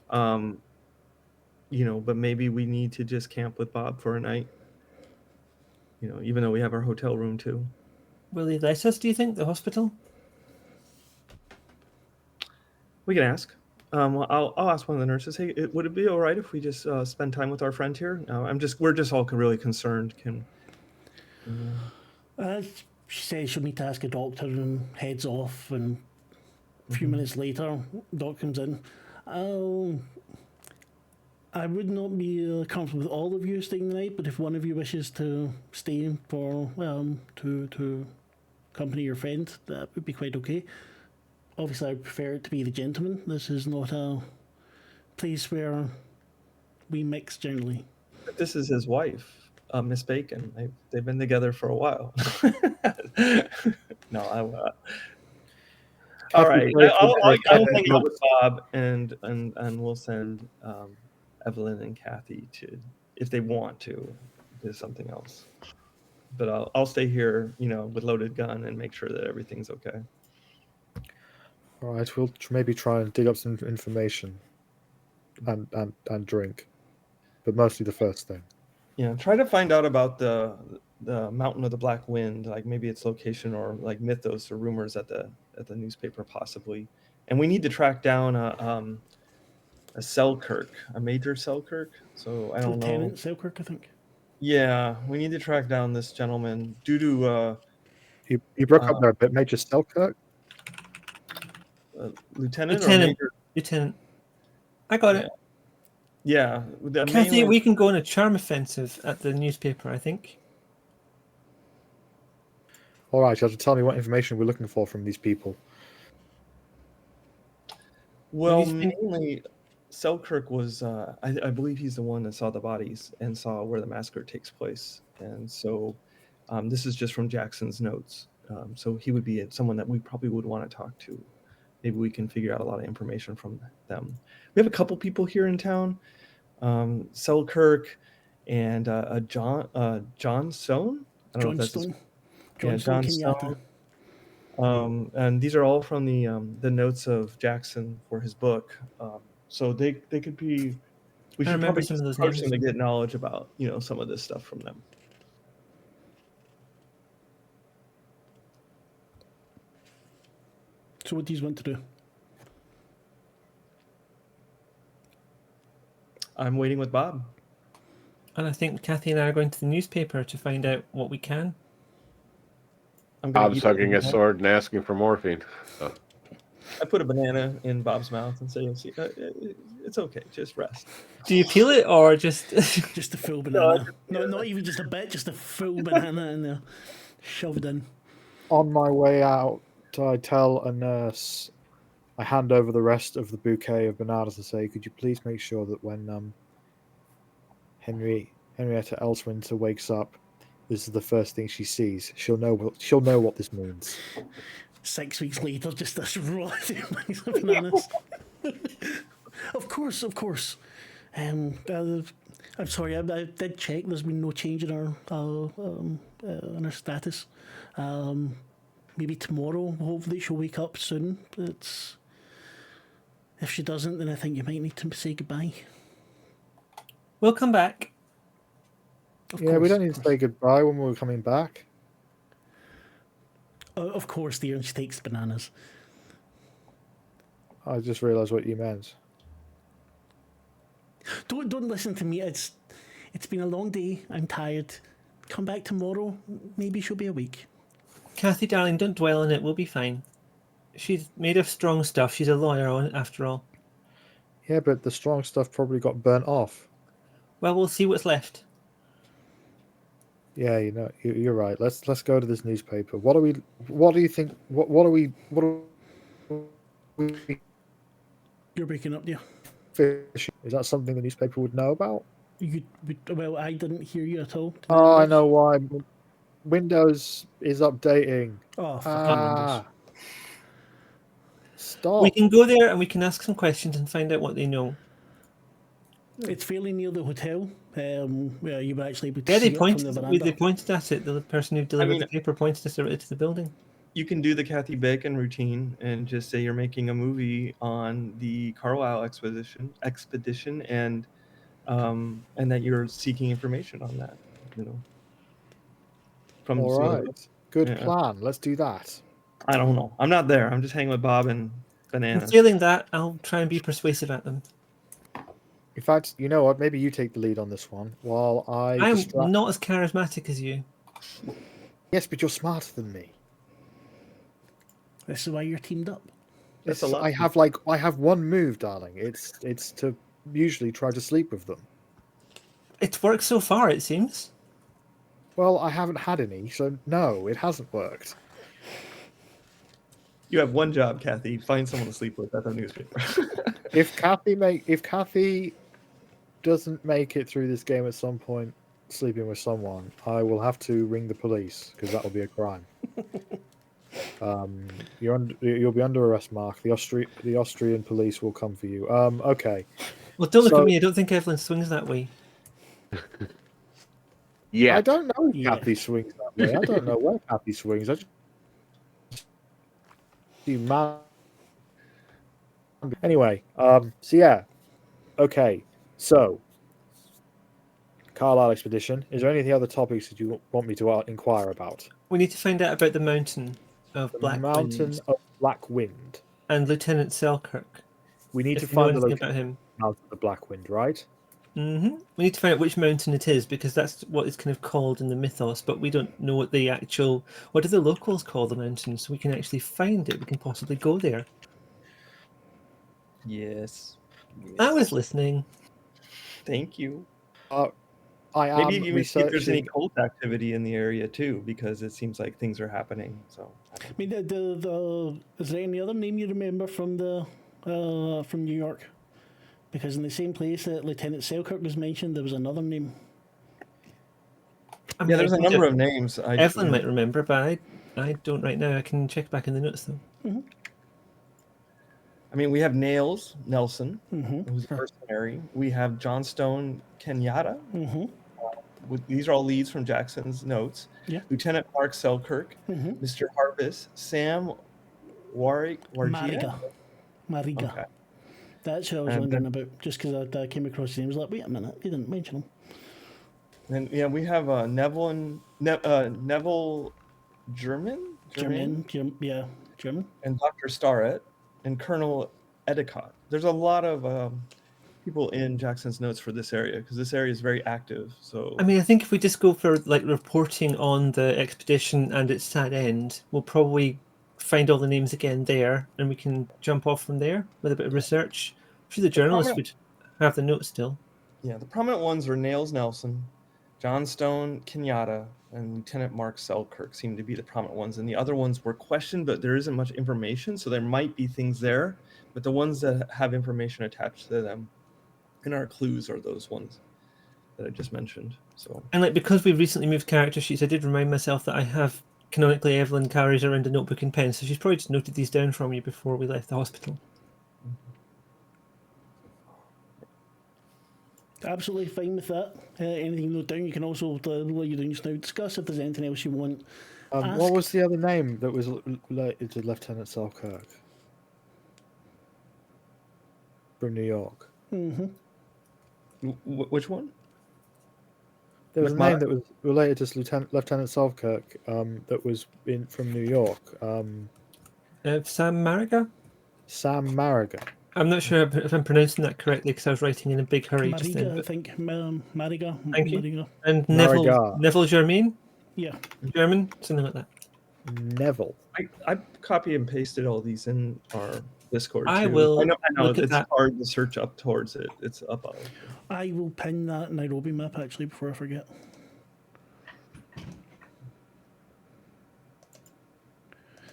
But maybe we need to just camp with Bob for a night, even though we have our hotel room too. Will he let us, do you think, the hospital? We can ask. I'll ask one of the nurses. Hey, would it be all right if we just spend time with our friend here? We're just all really concerned. She says she'll need to ask a doctor and heads off. And a few minutes later, Doc comes in. I would not be comfortable with all of you staying the night, but if one of you wishes to stay for to accompany your friend, that would be quite okay. Obviously, I prefer it to be the gentleman. This is not a place where we mix generally. This is his wife, Miss Bacon. They've been together for a while. No, all right. I'll hang out with Bob, and we'll send Evelyn and Cathy to, if they want to, do something else. But I'll stay here, with loaded gun and make sure that everything's okay. All right, we'll maybe try and dig up some information and drink, but mostly the first thing. Yeah, try to find out about the Mountain of the Black Wind, like maybe its location or like mythos or rumors at the newspaper possibly. And we need to track down a Selkirk, a major Selkirk. So I don't know. Lieutenant Selkirk, I think. Yeah, we need to track down this gentleman due to. You broke up there a bit, Major Selkirk. Lieutenant or Major? Lieutenant. I got it. Yeah. Cathy, we can go on a charm offensive at the newspaper, I think. All right, you have to tell me what information we're looking for from these people. Well, mainly, Selkirk was, I believe he's the one that saw the bodies and saw where the massacre takes place. And so this is just from Jackson's notes. So he would be someone that we probably would want to talk to. Maybe we can figure out a lot of information from them. We have a couple people here in town, Selkirk and John Stone. I don't know if that's John Stone. And these are all from the notes of Jackson for his book. So they could be. We should probably just approach them to get knowledge about some of this stuff from them. So what do you want to do? I'm waiting with Bob. And I think Cathy and I are going to the newspaper to find out what we can. Bob's hugging his sword and asking for morphine. Oh. I put a banana in Bob's mouth and say, it's okay, just rest. Do you peel it or just... Just a full banana? No, not even just a bit, just a full banana in there. Shoved in. On my way out, I tell a nurse, I hand over the rest of the bouquet of bananas and say, could you please make sure that when Henrietta Elswinter wakes up, this is the first thing she sees. She'll know what this means. 6 weeks later, just this raw of bananas. Of course. I'm sorry, I did check. There's been no change in our status. Maybe tomorrow, hopefully she'll wake up soon. If she doesn't, then I think you might need to say goodbye. We'll come back. Of course, we don't need to say goodbye when we're coming back. Of course, dear. And she takes bananas. I just realised what you meant. Don't listen to me. It's been a long day. I'm tired. Come back tomorrow. Maybe she'll be awake. Cathy, darling, don't dwell on it. We'll be fine. She's made of strong stuff. She's a lawyer, after all. Yeah, but the strong stuff probably got burnt off. Well, we'll see what's left. Yeah, you're right. Let's go to this newspaper. What do you think? What are we You're breaking up there. fishing? Is that something the newspaper would know about? Well, I didn't hear you at all. Oh, I know why. Windows is updating. Oh, fucking Windows. Stop. We can go there and we can ask some questions and find out what they know. It's fairly near the hotel, where you were actually able to Yeah, see they it from the pointed. veranda. They pointed at it. The person who delivered the paper pointed us directly to the building. You can do the Cathy Bacon routine and just say you're making a movie on the Carlisle expedition, and that you're seeking information on that. From All sort of- right. Good plan. Let's do that. I don't know. I'm not there. I'm just hanging with Bob and Bananas. And failing that, I'll try and be persuasive at them. In fact, you know what? Maybe you take the lead on this one while I'm not as charismatic as you. Yes, but you're smarter than me. This is why you're teamed up. That's a lot. I have one move, darling. It's to usually try to sleep with them. It's worked so far, it seems. Well, I haven't had any, so no, it hasn't worked. You have one job, Cathy. Find someone to sleep with at the newspaper. If Cathy doesn't make it through this game at some point, sleeping with someone, I will have to ring the police because that will be a crime. You'll be under arrest, Marc. The Austrian police will come for you. Okay. Well, don't look at me. I don't think Evelyn swings that way. Yeah. I don't know if Cathy swings that way. I don't know where Cathy swings. I just see man. Anyway, so yeah. Okay. So Carlisle expedition. Is there any other topics that you want me to inquire about? We need to find out about the mountain of Black Wind and Lieutenant Selkirk. We need to If you know find the anything location about him. of the Black Wind, right? Mm-hmm. We need to find out which mountain it is because that's what it's kind of called in the mythos, but we don't know what the actual. What do the locals call the mountain? So we can actually find it. We can possibly go there. Yes. I was listening. Thank you. I am Maybe even see if there's any researching. cult activity in the area too, because it seems like things are happening. So I mean, is there any other name you remember from from New York? Because in the same place that Lieutenant Selkirk was mentioned, there was another name. I mean, yeah, there's a number of names. Evelyn might remember, but I don't right now. I can check back in the notes though. Mm-hmm. I mean, we have Nails Nelson, Mm-hmm. who's a mercenary. We have Johnstone Kenyatta. Mm-hmm. These are all leads from Jackson's notes. Yeah. Lieutenant Marc Selkirk, Mm-hmm. Mr. Harvest, Sam Mariga. Okay. That's who I was wondering about, just because I came across his name. I was like, wait a minute, you didn't mention him. And yeah, we have Neville German, German. and Dr. Starrett, and Colonel Edicott. There's a lot of people in Jackson's notes for this area because this area is very active. So I mean, I think if we just go for like reporting on the expedition and its sad end, we'll probably find all the names again there, and we can jump off from there with a bit of research. I'm sure the journalists would have the notes still. yeah, the prominent ones are Nails Nelson, Johnstone Kenyatta, and Lieutenant Marc Selkirk seem to be the prominent ones. And the other ones were questioned, but there isn't much information, so there might be things there. But the ones that have information attached to them in our clues are those ones that I just mentioned. So And like because we've recently moved character sheets, I did remind myself that I have canonically Evelyn carries around a notebook and pen, so she's probably just noted these down from you before we left the hospital. Absolutely fine with that. Anything you note down, you can also, what you're doing just now, discuss if there's anything else you want. What was the other name that was related to Lieutenant Selkirk from New York? Mm-hmm. which one? There was a McMahon? name that was related to Lieutenant Selkirk that was from New York. Sam Mariga? Sam Mariga. I'm not sure if I'm pronouncing that correctly because I was writing in a big hurry just then. Mariga, I But... think. Mariga. Thank you. Mariga. And Mariga. Neville Germain? Yeah. German? Something like that. Neville. I copy and pasted all these in our Discord. I too. will I know. look at It's that. hard to search up towards it. It's up. I will pin that Nairobi map actually before I forget.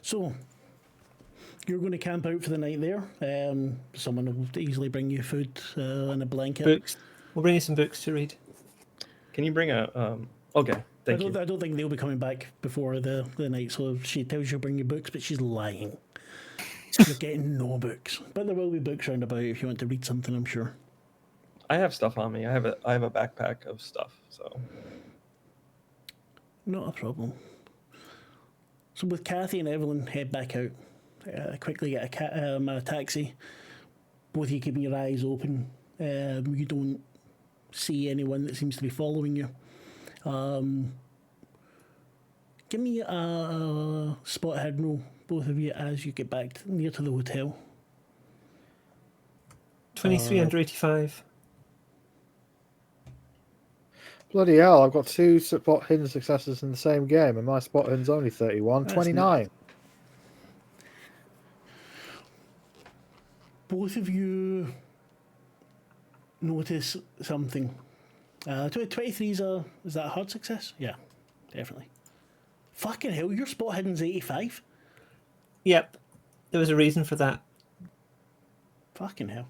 So, you're going to camp out for the night there. Someone will easily bring you food and a blanket. Books. We'll bring you some books to read. Can you bring a? Okay, thank you. I don't think they'll be coming back before the night. So she tells you to bring your books, but she's lying. You're getting no books, but there will be books round about if you want to read something. I'm sure. I have stuff on me. I have a backpack of stuff. So Not a problem. So with Cathy and Evelyn head back out, quickly get a taxi. Both of you keeping your eyes open. You don't see anyone that seems to be following you. Give me a spot hidden roll, both of you, as you get back near to the hotel. 23 under 85. Bloody hell, I've got 2 spot hidden successes in the same game, and my spot hidden's only 31. That's 29. Both of you notice something. 23 is that a hard success? Yeah, definitely. Fucking hell, your spot hidden's 85? Yep. There was a reason for that. Fucking hell.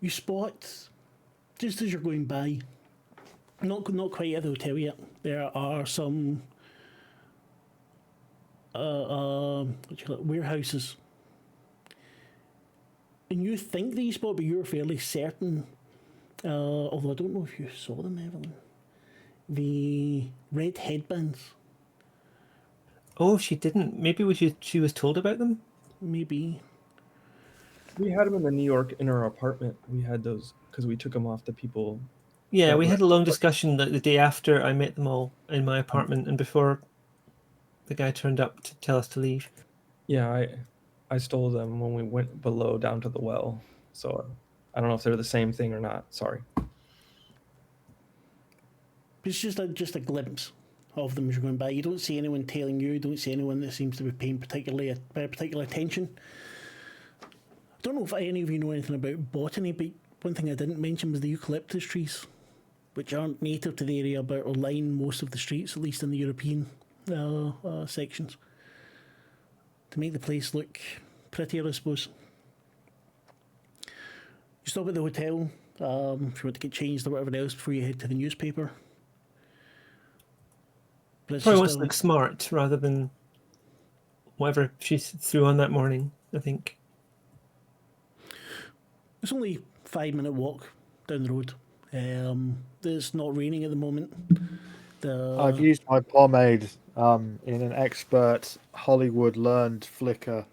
You spot, just as you're going by, not quite at the hotel yet, there are some warehouses. And you think that you spot, but you're fairly certain, although I don't know if you saw them, Evelyn, the red headbands. Oh, she didn't. Maybe she was told about them? Maybe. we had them in the New York in our apartment. We had those because we took them off the people. Yeah, Yeah, we right. had a long discussion the day after I met them all in my apartment and before the guy turned up to tell us to leave. Yeah, I stole them when we went below down to the well. So I don't know if they're the same thing or not. Sorry. It's just a glimpse of them as you're going by. You don't see anyone tailing you. You don't see anyone that seems to be paying particular attention. I don't know if any of you know anything about botany, but one thing I didn't mention was the eucalyptus trees, which aren't native to the area but line most of the streets, at least in the European sections, to make the place look prettier, I suppose. You stop at the hotel if you want to get changed or whatever else before you head to the newspaper. But it's Probably just wants to look smart rather than whatever she threw on that morning, I think. it's only 5-minute walk down the road. It's not raining at the moment. I've used my pomade in an expert Hollywood learned flicker.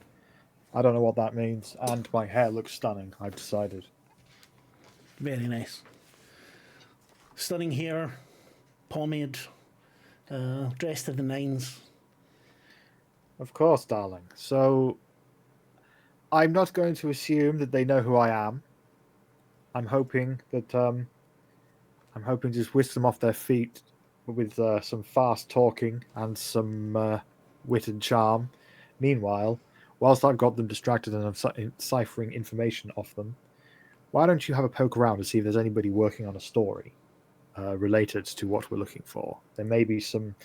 I don't know what that means, and my hair looks stunning, I've decided. Very nice. Stunning hair, pomade, dressed to the nines. Of course, darling. So, I'm not going to assume that they know who I am. I'm hoping to just whisk them off their feet with some fast talking and some wit and charm. Meanwhile, whilst I've got them distracted and I'm ciphering information off them, why don't you have a poke around to see if there's anybody working on a story related to what we're looking for? There may be some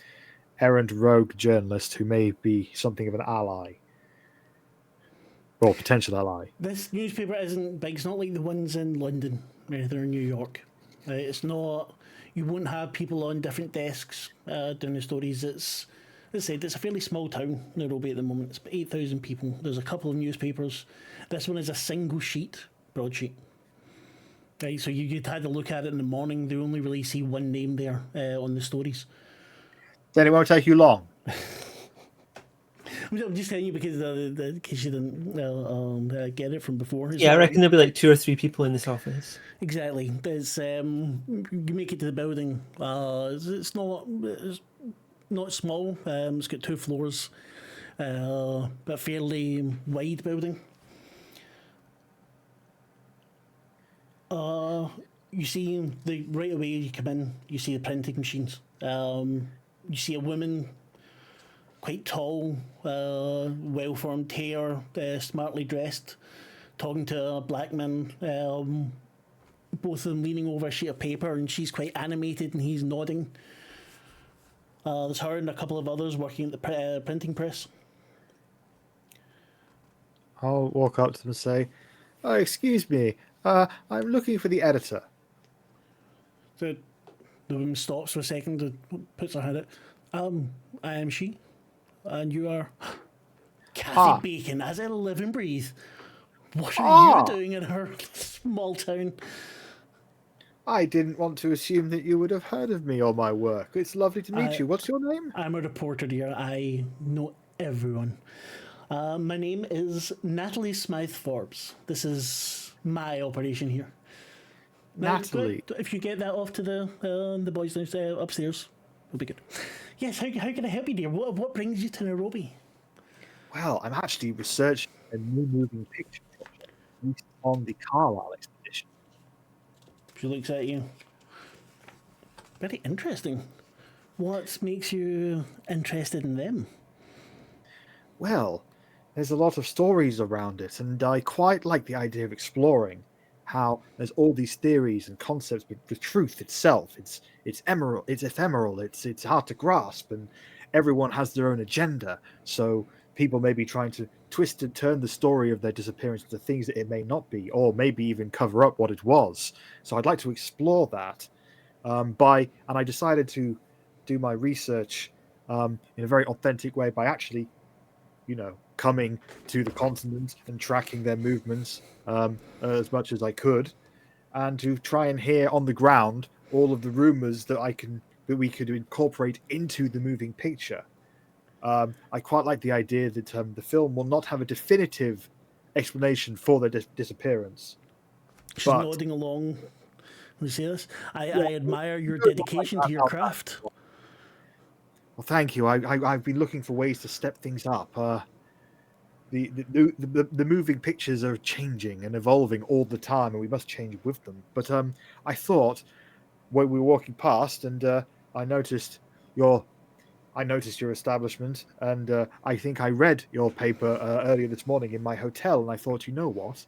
errant rogue journalist who may be something of an ally. Or potential ally. This newspaper isn't big. It's not like the ones in London or in New York. It's not. You won't have people on different desks doing the stories. As I said, it's a fairly small town, Nairobi at the moment. It's about 8,000 people. There's a couple of newspapers. This one is a single sheet, broadsheet. Right, so you'd had a look at it in the morning. They only really see one name there on the stories. Then it won't take you long. I'm just telling you because in case you didn't get it from before. Yeah, I reckon there'll be like 2 or 3 people in this office. Exactly. There's you make it to the building. It's not small. It's got 2 floors, but fairly wide building. You see right away you come in. You see the printing machines. You see a woman quite tall, well-formed hair, smartly dressed, talking to a black man, both of them leaning over a sheet of paper, and she's quite animated and he's nodding. There's her and a couple of others working at the printing press. I'll walk up to them and say, "Oh, excuse me. I'm looking for the editor." The woman stops for a second and puts her hand out. I am she, and you are Cathy Bacon, as I live and breathe. What are you doing in her small town? I didn't want to assume that you would have heard of me or my work. It's lovely to meet you. What's your name? I'm a reporter, dear. I know everyone. My name is Natalie Smythe Forbes. This is my operation here. Now, Natalie. if you get that off to the boys downstairs, upstairs, it'll be good. Yes, how can I help you, dear? What brings you to Nairobi? Well, I'm actually researching a new moving picture project based on the Carlisle expedition. She looks at you. Very interesting. What makes you interested in them? Well, there's a lot of stories around it, and I quite like the idea of exploring how there's all these theories and concepts, but the truth itself, it's ephemeral, it's hard to grasp, and everyone has their own agenda. So people may be trying to twist and turn the story of their disappearance into things that it may not be, or maybe even cover up what it was. So I'd like to explore that. And I decided to do my research in a very authentic way by actually, coming to the continent and tracking their movements as much as I could, and to try and hear on the ground all of the rumors that we could incorporate into the moving picture. I quite like the idea that the film will not have a definitive explanation for their disappearance. She's nodding along. You see this? I admire your dedication to your craft. Well, thank you. I've been looking for ways to step things up. The moving pictures are changing and evolving all the time, and we must change with them. But I thought when we were walking past, and I noticed your establishment, and I think I read your paper earlier this morning in my hotel, and I thought, you know what?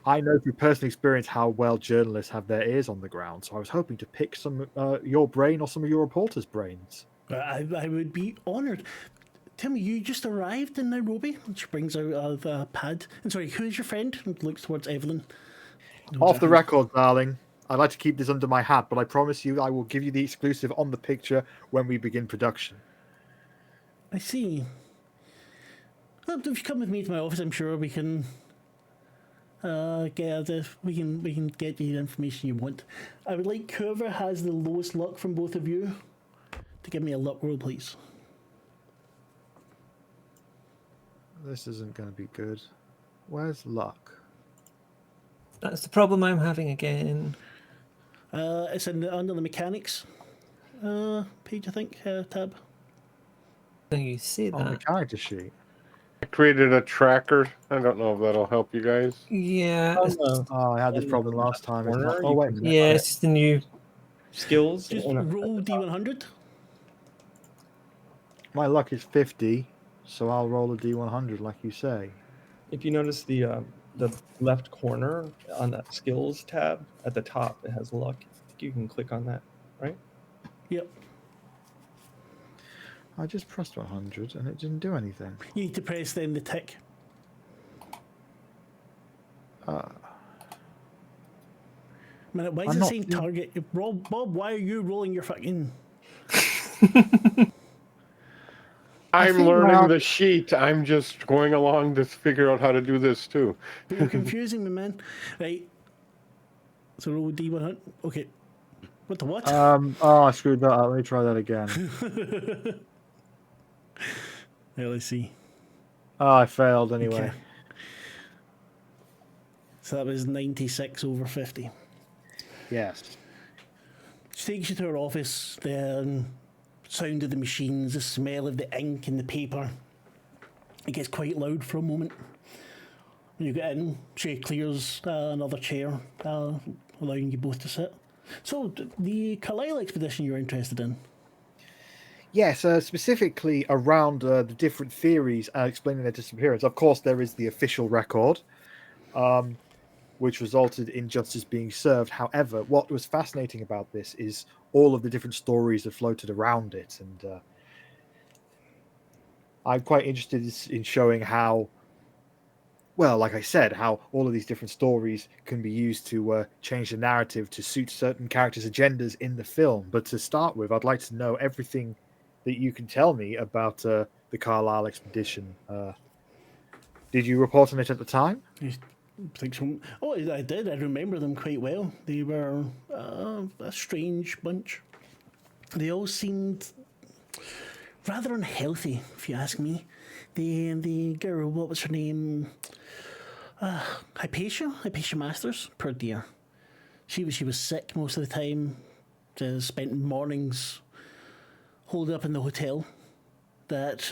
I know through personal experience how well journalists have their ears on the ground, so I was hoping to pick some your brain or some of your reporters' brains. I would be honoured. Tell me, you just arrived in Nairobi? And she brings out a pad. And sorry, who is your friend? And looks towards Evelyn. Off the record, darling. I'd like to keep this under my hat, but I promise you I will give you the exclusive on the picture when we begin production. I see. Well, if you come with me to my office, I'm sure we can get you the information you want. I would like whoever has the lowest luck from both of you to give me a luck roll, please. This isn't going to be good. Where's luck? That's the problem I'm having again. It's under the mechanics page, I think, tab. Now you see On the that. character sheet. I created a tracker. I don't know if that'll help you guys. Yeah. I had this problem last time. It's not... corner, Oh, wait a minute. Yeah, it's the new. Skills. Just roll D100. My luck is 50, so I'll roll a D100 like you say. If you notice the left corner on that skills tab at the top, it has luck. I think you can click on that, right? Yep. I just pressed 100 and it didn't do anything. You need to press then the tick. Minute, why is it saying target? Bob, why are you rolling your fucking... I'm learning the sheet. I'm just going along to figure out how to do this too. You're confusing me, man. Right. So roll D100. Okay. What the what? I screwed that up. Let me try that again. Yeah, let's see. Oh, I failed anyway. Okay. So that was 96 over 50. Yes. She takes you to her office, the sound of the machines, the smell of the ink and the paper. It gets quite loud for a moment. When you get in, she clears another chair, allowing you both to sit. So, the Carlisle expedition you're interested in? Yes, specifically around the different theories explaining their disappearance. Of course, there is the official record, which resulted in justice being served. However, what was fascinating about this is all of the different stories that floated around it, and I'm quite interested in showing how, well, like I said, how all of these different stories can be used to change the narrative to suit certain characters' agendas in the film. But to start with, I'd like to know everything that you can tell me about the Carlisle expedition. Did you report on it at the time? I think so. Oh, I did. I remember them quite well. They were a strange bunch. They all seemed rather unhealthy, if you ask me. The girl, what was her name? Hypatia Masters. Poor dear. She was sick most of the time. Spent mornings holed up in the hotel. That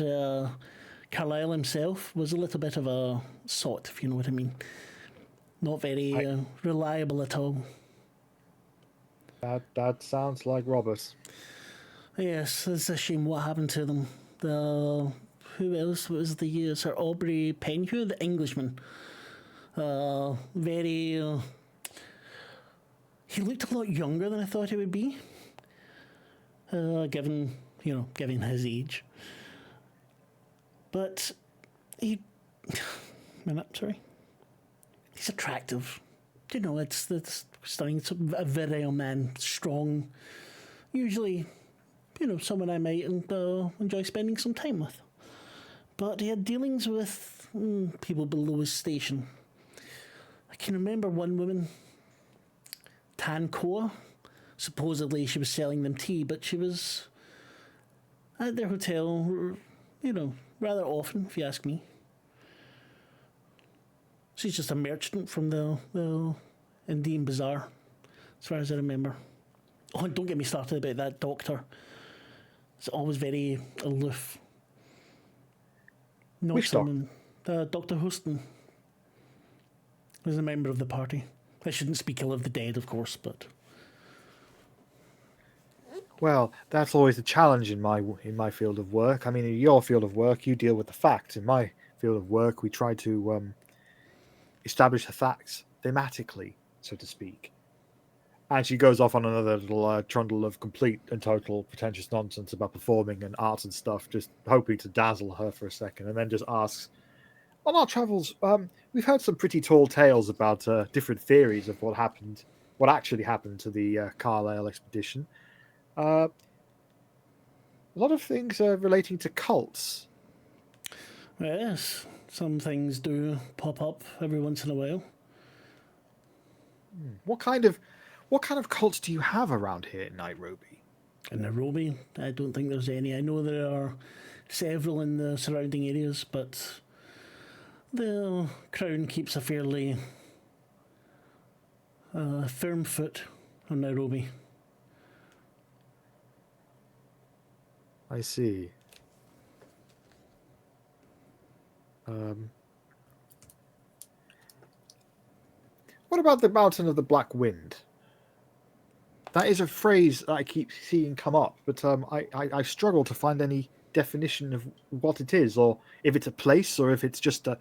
Carlisle himself was a little bit of a sot, if you know what I mean. Not very reliable at all. That sounds like Robert. Yes, it's a shame what happened to them. Who else was the Sir Aubrey Penhew, the Englishman? Very. He looked a lot younger than I thought he would be. Given his age. But he. Sorry. He's attractive. It's stunning. It's a virile man, strong. Usually, someone I might enjoy spending some time with. But he had dealings with people below his station. I can remember one woman, Tancoa. Supposedly she was selling them tea, but she was at their hotel, rather often, if you ask me. She's just a merchant from the Indian Bazaar, as far as I remember. Oh, and don't get me started about that doctor. It's always very aloof. Not Which someone. Dr. Houston was a member of the party. I shouldn't speak ill of the dead, of course, but. Well, that's always the challenge in my field of work. I mean, in your field of work, you deal with the facts. In my field of work, we try to establish the facts thematically, so to speak. And she goes off on another little trundle of complete and total pretentious nonsense about performing and arts and stuff, just hoping to dazzle her for a second, and then just asks, on our travels, we've heard some pretty tall tales about different theories of what actually happened to the Carlisle expedition. A lot of things relating to cults. Yes, some things do pop up every once in a while. What kind of cults do you have around here in Nairobi? In Nairobi, I don't think there's any. I know there are several in the surrounding areas, but the Crown keeps a fairly firm foot on Nairobi. I see. What about the Mountain of the Black Wind? That is a phrase that I keep seeing come up, but I struggle to find any definition of what it is, or if it's a place, or if it's just a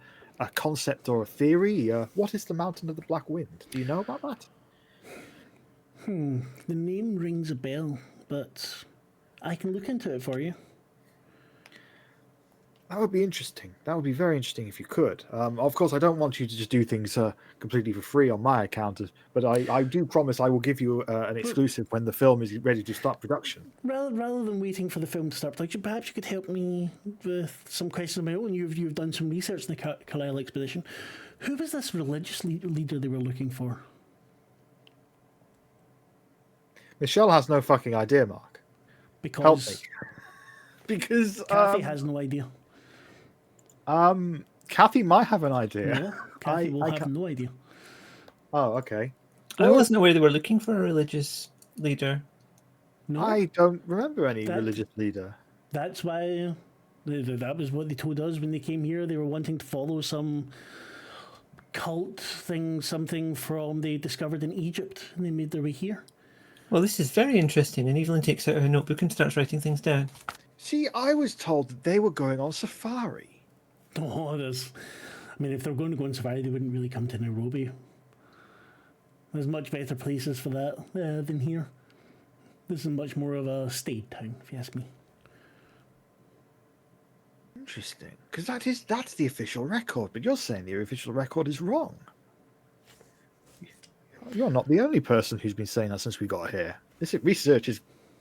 concept or a theory. What is the Mountain of the Black Wind? Do you know about that? The name rings a bell, but I can look into it for you. That would be interesting. That would be very interesting if you could. Of course, I don't want you to just do things completely for free on my account, but I do promise I will give you an exclusive when the film is ready to start production. Rather than waiting for the film to start production, perhaps you could help me with some questions of my own. You've done some research in the Carlisle expedition. Who was this religious leader they were looking for? Michelle has no fucking idea, Mark. Because Help me. Because Cathy has no idea. Cathy might have an idea. Yeah, Cathy will have no idea. Oh, okay. I wasn't aware they were looking for a religious leader. No, I don't remember any religious leader. That's why that was what they told us when they came here. They were wanting to follow some cult thing, something from they discovered in Egypt, and they made their way here. Well, this is very interesting. And Evelyn takes out her notebook and starts writing things down. See, I was told that they were going on safari. Oh, there's. I mean, if they're going to go on safari, they wouldn't really come to Nairobi. There's much better places for that than here. This is much more of a state town, if you ask me. Interesting, because that's the official record, but you're saying the official record is wrong. You're not the only person who's been saying that since we got here. This research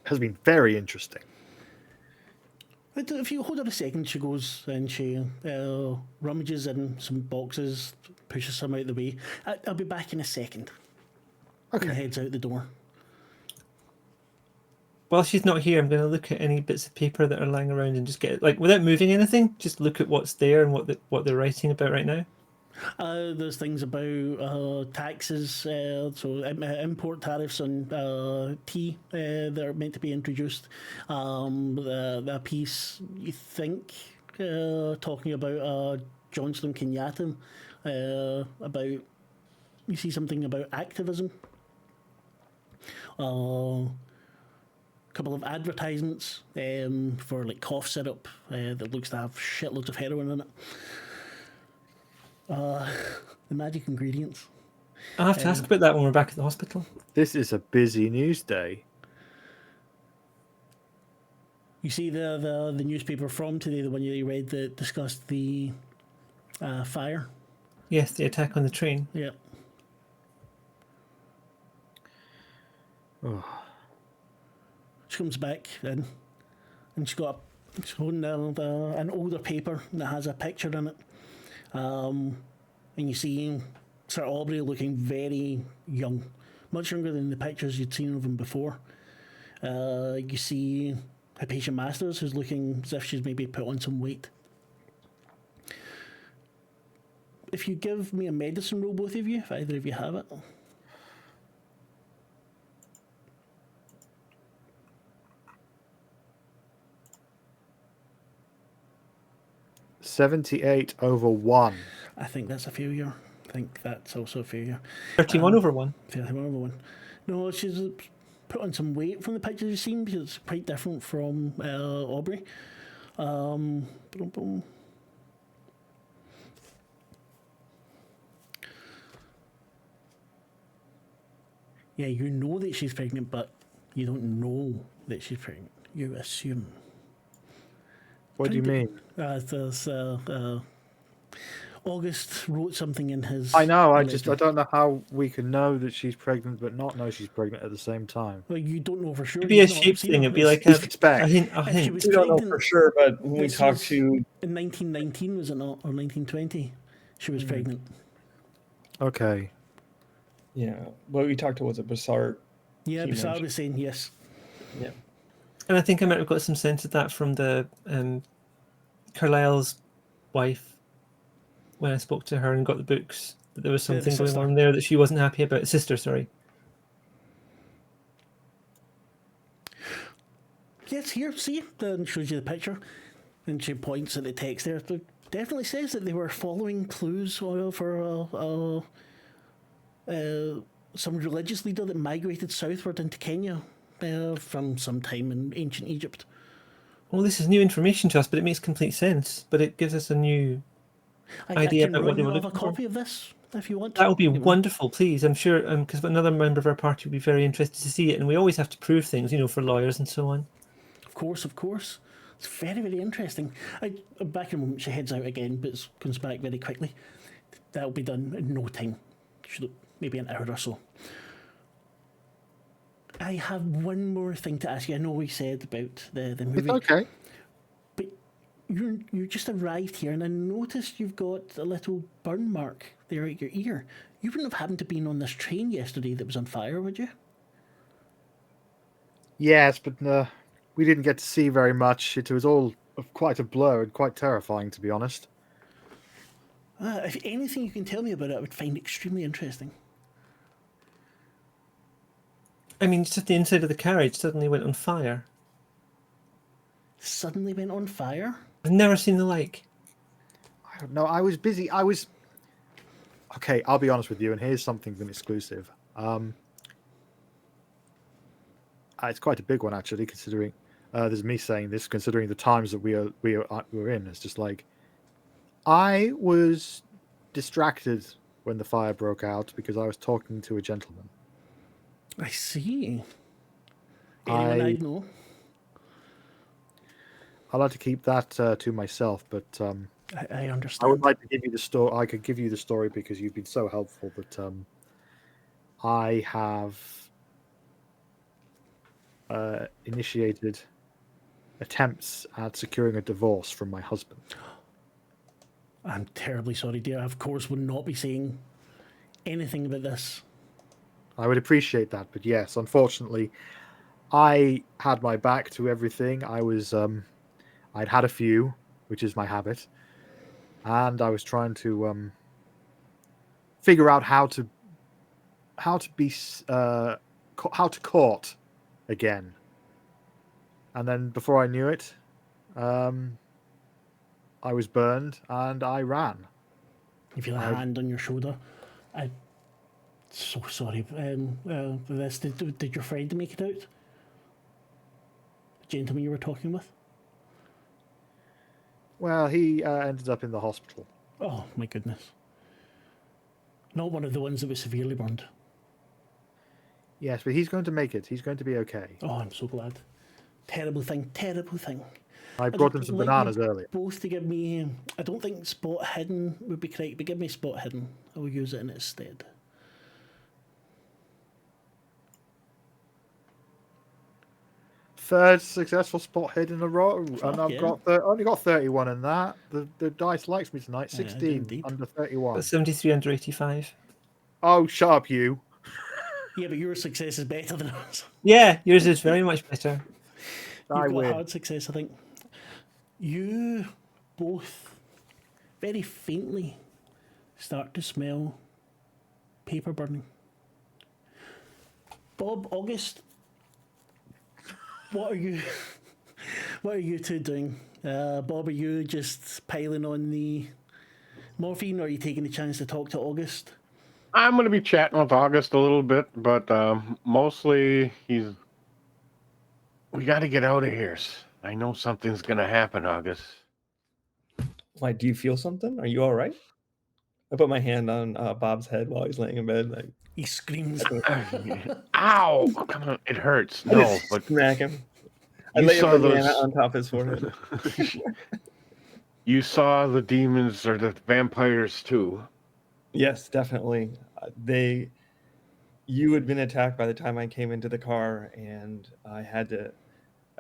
has been very interesting. But if you hold on a second, she goes and she rummages in some boxes, pushes some out the way. I'll be back in a second. Okay. And heads out the door. While she's not here, I'm going to look at any bits of paper that are lying around and just get, like, without moving anything, just look at what's there and what they're writing about right now. There's things about taxes, so import tariffs on tea that are meant to be introduced. A piece, you think, talking about Johnson Kenyatta, about, you see something about activism. Couple of advertisements for like cough syrup that looks to have shitloads of heroin in it. The magic ingredients. I'll have to ask about that when we're back at the hospital. This is a busy news day. You see the newspaper from today, the one you read that discussed the fire. Yes, the attack on the train. Yeah. Oh. She comes back in, and she's holding an older paper that has a picture in it. And you see Sir Aubrey looking very young, much younger than the pictures you'd seen of him before. You see Hypatia Masters, who's looking as if she's maybe put on some weight. If you give me a medicine roll, both of you, if either of you have it. 78 over 1. I think that's a failure. I think that's also a failure. 31 over 1. 31 over 1. No, she's put on some weight from the pictures you've seen because it's quite different from Aubrey. Boom, boom. Yeah, you know that she's pregnant, but you don't know that she's pregnant. You assume. What do you mean? August wrote something in his. I know. I letter. don't know how we can know that she's pregnant, but not know she's pregnant at the same time. Well, you don't know for sure. It'd be a You've not shape seen thing. her. It'd be like It's expect. a hint. If she was We don't know pregnant for sure, but when we this talked was to in 1919, was it not, or 1920? She was pregnant. Okay. what we talked to was a Bassart. Yeah, She Basar mentioned- was saying yes. Yeah. And I think I might have got some sense of that from the Carlisle's wife when I spoke to her and got the books. That there was Yeah, the something going sister. on there that she wasn't happy about. Sister, sorry. Yes, here, see? Then shows you the picture. And she points at the text there. It definitely says that they were following clues for some religious leader that migrated southward into Kenya from some time in ancient Egypt. Well, this is new information to us, but it makes complete sense. But it gives us a new idea can about what run they you were off a looking for. copy of this if you want. That would be You know. wonderful, please. I'm sure, because another member of our party would be very interested to see it, and we always have to prove things, for lawyers and so on. Of course, of course. It's very, very interesting. Back in a moment, she heads out again, but comes back very quickly. That'll be done in no time. Maybe an hour or so. I have one more thing to ask you. I know we said about the movie. It's okay. But you just arrived here, and I noticed you've got a little burn mark there at your ear. You wouldn't have happened to been on this train yesterday that was on fire, would you? Yes, but we didn't get to see very much. It was all quite a blur and quite terrifying, to be honest. If anything you can tell me about it, I would find extremely interesting. I mean, just the inside of the carriage suddenly went on fire. Suddenly went on fire? I've never seen the like. I don't know. I was busy. Okay, I'll be honest with you, and here's something an exclusive. It's quite a big one, actually, considering this is me saying this, considering the times that we're in. It's just like I was distracted when the fire broke out because I was talking to a gentleman. I see. Anyone I know? I like to keep that to myself, but I I understand. would like to give you the story. I could give you the story because you've been so helpful. That I have initiated attempts at securing a divorce from my husband. I'm terribly sorry, dear. I, of course, would not be saying anything about this. I would appreciate that, but yes, unfortunately, I had my back to everything. I was, I'd had a few, which is my habit, and I was trying to figure out how to court again. And then before I knew it, I was burned and I ran. You feel a hand on your shoulder. I'm so sorry for this. Did your friend make it out? The gentleman you were talking with? Well, he ended up in the hospital. Oh, my goodness. Not one of the ones that was severely burned. Yes, but he's going to make it. He's going to be okay. Oh, I'm so glad. Terrible thing, terrible thing. I brought him some bananas earlier. Both to give me, I don't think spot hidden would be correct, but give me spot hidden. I will use it in its stead. Third successful spot hit in a row, and I've yeah. got only got 31 in that. The dice likes me tonight. 16 indeed. under 31. But 73 under 85. Oh, shut up, you! Yeah, but your success is better than ours. Yeah, yours is very much better. You've I got win. a hard success, I think. You both very faintly start to smell paper burning. Bob, August, what are you two doing? Bob, are you just piling on the morphine, or are you taking the chance to talk to August? I'm going to be chatting with August a little bit, but mostly we got to get out of here. I know something's going to happen, August. Why, do you feel something? Are you all right? I put my hand on Bob's head while he's laying in bed. Like, He screams. Ow! Come on, it hurts. No, but smack him. I you lay a saw banana those. on top of his forehead. You saw the demons or the vampires too. Yes, definitely. You had been attacked by the time I came into the car, and I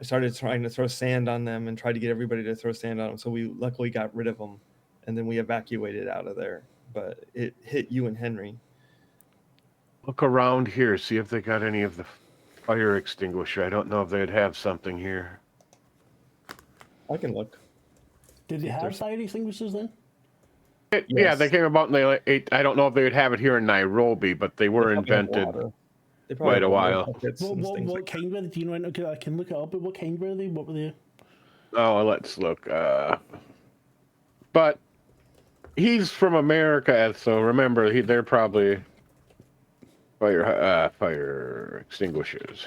started trying to throw sand on them and tried to get everybody to throw sand on them. So we luckily got rid of them, and then we evacuated out of there. But it hit you and Henry. Look around here, see if they got any of the fire extinguisher. I don't know if they'd have something here. I can look. Did they have fire extinguishers then? Yeah, they came about in the I don't know if they would have it here in Nairobi, but they were invented quite a while. What kind were they? Do you know? I can look it up, but what kind were they? What were they? Oh, let's look. But he's from America, so remember, they're probably fire extinguishers.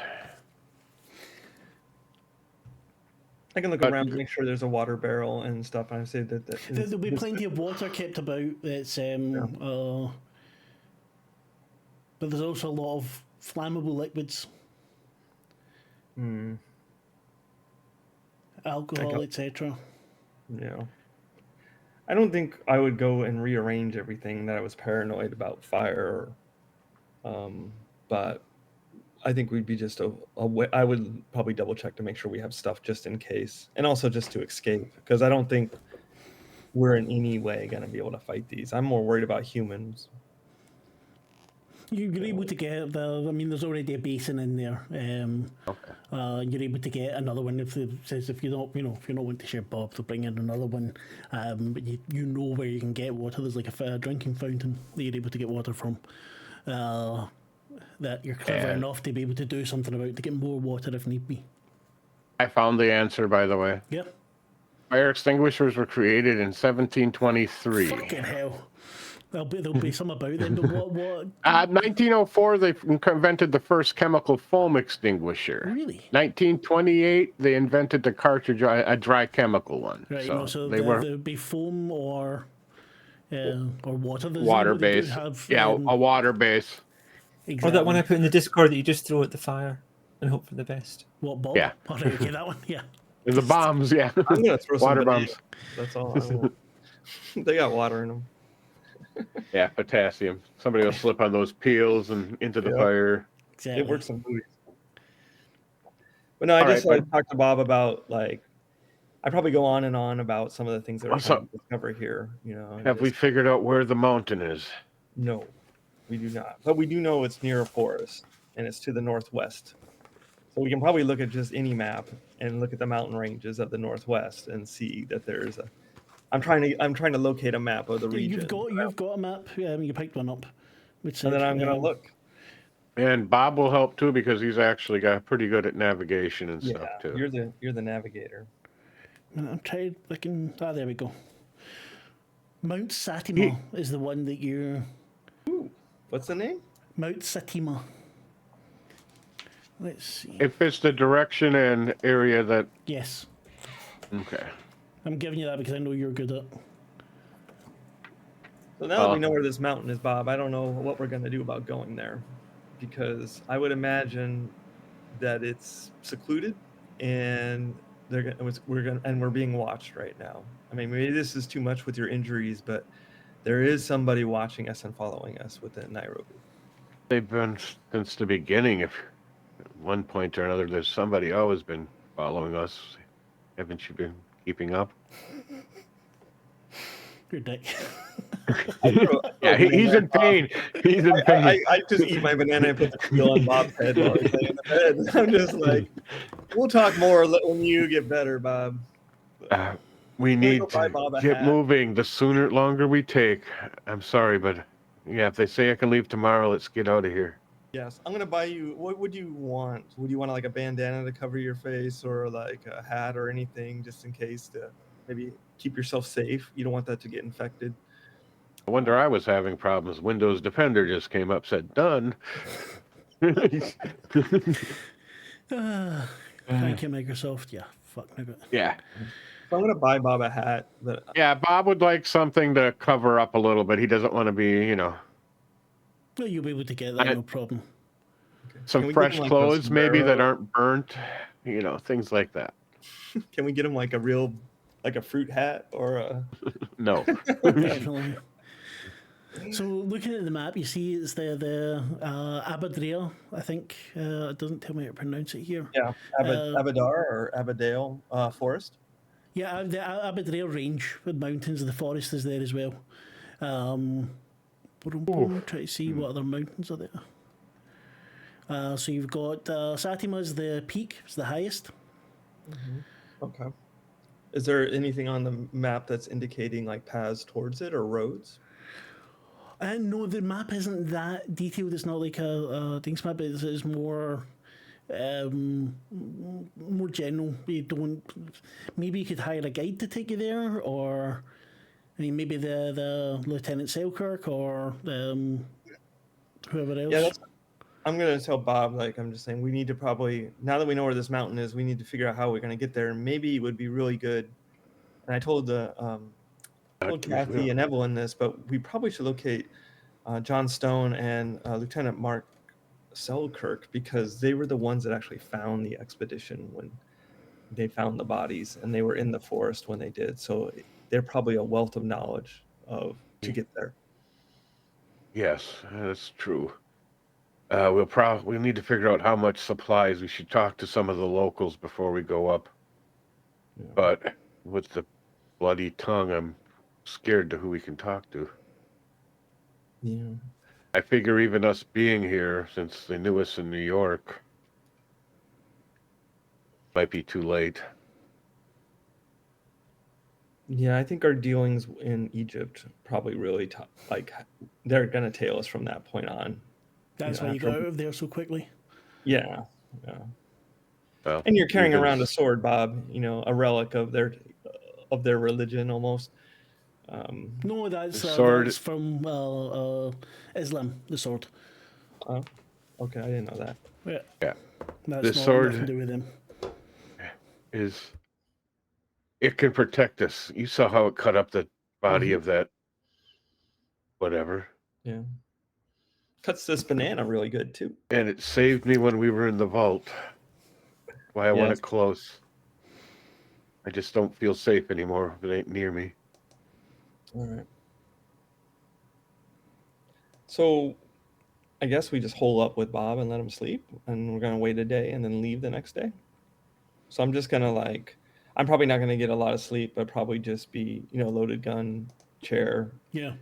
I can look around to make sure there's a water barrel and stuff. And I say that There'll be plenty of water kept about. That's but there's also a lot of flammable liquids, alcohol, etc. Yeah. I don't think I would go and rearrange everything that I was paranoid about fire. But I think we'd be just I would probably double check to make sure we have stuff just in case, and also just to escape, because I don't think we're in any way going to be able to fight these. I'm more worried about humans. You're able to get there's already a basin in there. You're able to get another one if you don't want to share Bob, to bring in another one. But you know where you can get water. There's like a drinking fountain that you're able to get water from. That you're clever enough to be able to do something about, to get more water if need be. I found the answer, by the way. Yep. Fire extinguishers were created in 1723. Fucking hell. There'll be some about then. But what? 1904, they invented the first chemical foam extinguisher. Really? 1928, they invented the cartridge, a dry chemical one. Right. So they were there'd be foam or water. water They do base. have A water base. exactly. Or that one I put in the Discord that you just throw at the fire and hope for the best. What, Bob? Yeah. Oh, right, okay, that one. Yeah. The bombs, yeah. I'm gonna throw some Water banana. bombs. That's all. I want. They got water in them. Yeah, potassium. Somebody will slip on those peels and into the Yep. fire. Exactly. It works in movies. But no, I All just right, talked to Bob about like I probably go on and on about some of the things that we're What's trying up? to discover here. You know, and Have we just- figured out where the mountain is? No, we do not. But we do know it's near a forest and it's to the northwest. So we can probably look at just any map and look at the mountain ranges of the northwest and see that there's a. I'm trying to locate a map of the region. You've got a map. You picked one up. Which And then I'm gonna look. And Bob will help too because he's actually got pretty good at navigation and Yeah, stuff too. you're the navigator. I'm trying looking. There we go. Mount Satima is the one that you. What's the name? Mount Satima. Let's see. If it's the direction and area that. Yes, Okay. I'm giving you that because I know you're good at. So now that we know where this mountain is, Bob, I don't know what we're going to do about going there, because I would imagine that it's secluded and we're being watched right now. I mean, maybe this is too much with your injuries, but there is somebody watching us and following us within Nairobi. They've been since the beginning. If at one point or another, there's somebody always been following us. Haven't you been keeping up? Your dick. Yeah, he's in pain. He's in pain. I just eat my banana and put the peel on Bob's head while he's laying in the bed. I'm just like, we'll talk more when you get better, Bob. We need go buy to Bob a get hat. moving. The longer we take. I'm sorry, but yeah, if they say I can leave tomorrow, let's get out of here. Yes, I'm gonna buy you. What would you want? Would you want like a bandana to cover your face, or like a hat, or anything, just in case to maybe keep yourself safe? You don't want that to get infected. I wonder I was having problems. Windows Defender just came up, said done. Thank you, Microsoft. Yeah, fuck nigga. Yeah. So I'm gonna buy Bob a hat, but Yeah, Bob would like something to cover up a little bit. He doesn't want to be, Well, you'll be able to get that, no problem. Can some we get fresh him, like, a clothes maybe that sombrero? aren't burnt, things like that. can we get him like a fruit hat or a? No. Definitely. So, looking at the map, you see it's the Aberdare, I think. It doesn't tell me how to pronounce it here. Yeah, Abadar or Abadale Forest. Yeah, the Aberdare Range with mountains, the forest is there as well. Try to see what other mountains are there. So you've got Satima's the peak, it's the highest. Okay. Is there anything on the map that's indicating like paths towards it or roads? No, the map isn't that detailed. It's not like a things map. It's more more general. You don't. Maybe you could hire a guide to take you there, or I mean, maybe the Lieutenant Selkirk or whoever else. Yeah, I'm gonna tell Bob. Like, I'm just saying, we need to probably, now that we know where this mountain is, we need to figure out how we're gonna get there. And maybe it would be really good. And I told Cathy and Evelyn this, but we probably should locate John Stone and Lieutenant Marc Selkirk, because they were the ones that actually found the expedition when they found the bodies, and they were in the forest when they did. So they're probably a wealth of knowledge to get there. Yes, that's true. We'll need to figure out how much supplies. We should talk to some of the locals before we go up. Yeah. But with the bloody tongue, I'm scared to who we can talk to. Yeah. I figure even us being here, since they knew us in New York, might be too late. Yeah, I think our dealings in Egypt probably really they're gonna tail us from that point on. That's why you got out of there so quickly. Yeah. Well, And you're carrying even around a sword, Bob. A relic of their religion almost. No, sword. that's from Islam, the sword. Oh, okay, I didn't know that. Yeah, Yeah. that's The not sword nothing to do with him. It can protect us. You saw how it cut up the body Mhm. of that whatever. Yeah. Cuts this banana really good too. And it saved me when we were in the vault. Why I want Yes. it close. I just don't feel safe anymore if it ain't near me. All right. So I guess we just hole up with Bob and let him sleep, and we're gonna wait a day and then leave the next day. So I'm just gonna I'm probably not gonna get a lot of sleep, but probably just be, loaded gun, chair, Yeah.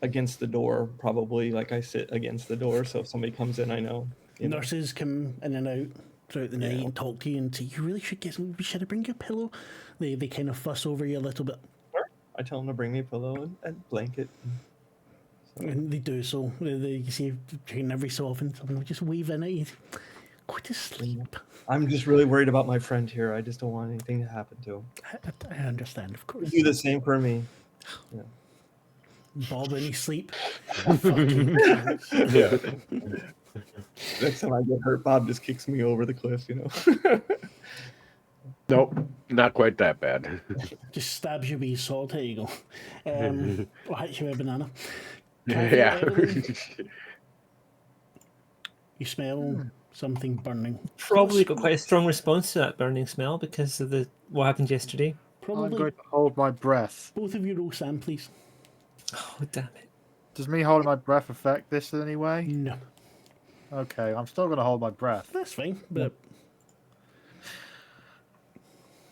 against the door, probably. Like I sit against the door, so if somebody comes in, I know. Nurses come in and out throughout the night Yeah. and talk to you and say, "You really should should I bring you a pillow?" They kind of fuss over you a little bit, I tell them to bring me a pillow and blanket. and they do so. You see, every so often, someone will just wave in at you. Go to sleep. I'm just really worried about my friend here. I just don't want anything to happen to him. I understand, of course. Do the same for me. Yeah. Bob in his sleep. Fucking counts. Yeah. Next time I get hurt, Bob just kicks me over the cliff, Nope, not quite that bad. Just stabs you with his sword. Here you go. Or hits you with a banana. Cathy Yeah. Evelyn, you smell something burning. Probably got quite a strong response to that burning smell because of what happened yesterday. I'm Probably going to hold my breath. both of you roll Sam, please. Oh, damn it. Does me holding my breath affect this in any way? No, Okay, I'm still going to hold my breath. that's fine. But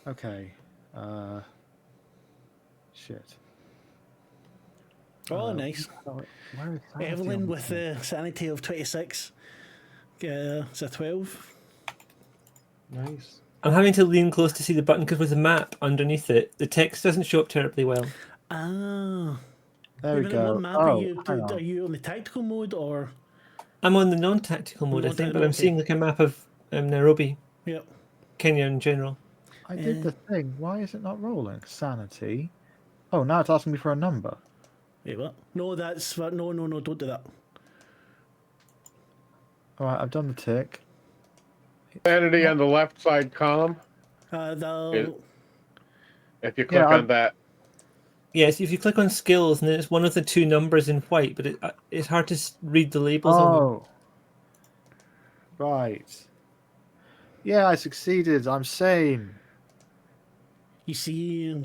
Okay. Shit. nice. Where is sanity Evelyn on with this? the sanity of 26. It's a 12. Nice. I'm having to lean close to see the button because with the map underneath it, the text doesn't show up terribly well. Ah. There we What go. map Oh, are you? hang Are on. you on the tactical mode or? I'm on the non-tactical mode, I think, but I'm Okay. seeing like a map of Nairobi, Yep. Kenya in general. I did the thing. Why is it not rolling? Sanity. Oh, now it's asking me for a number. Wait, what? No, that's no, don't do that. All right, I've done the tick. Sanity on the left side column. The If you click Yeah, on that, Yes, if you click on skills, and then it's one of the two numbers in white, but it's hard to read the labels on them. Oh, right. Yeah, I succeeded. I'm sane. you see,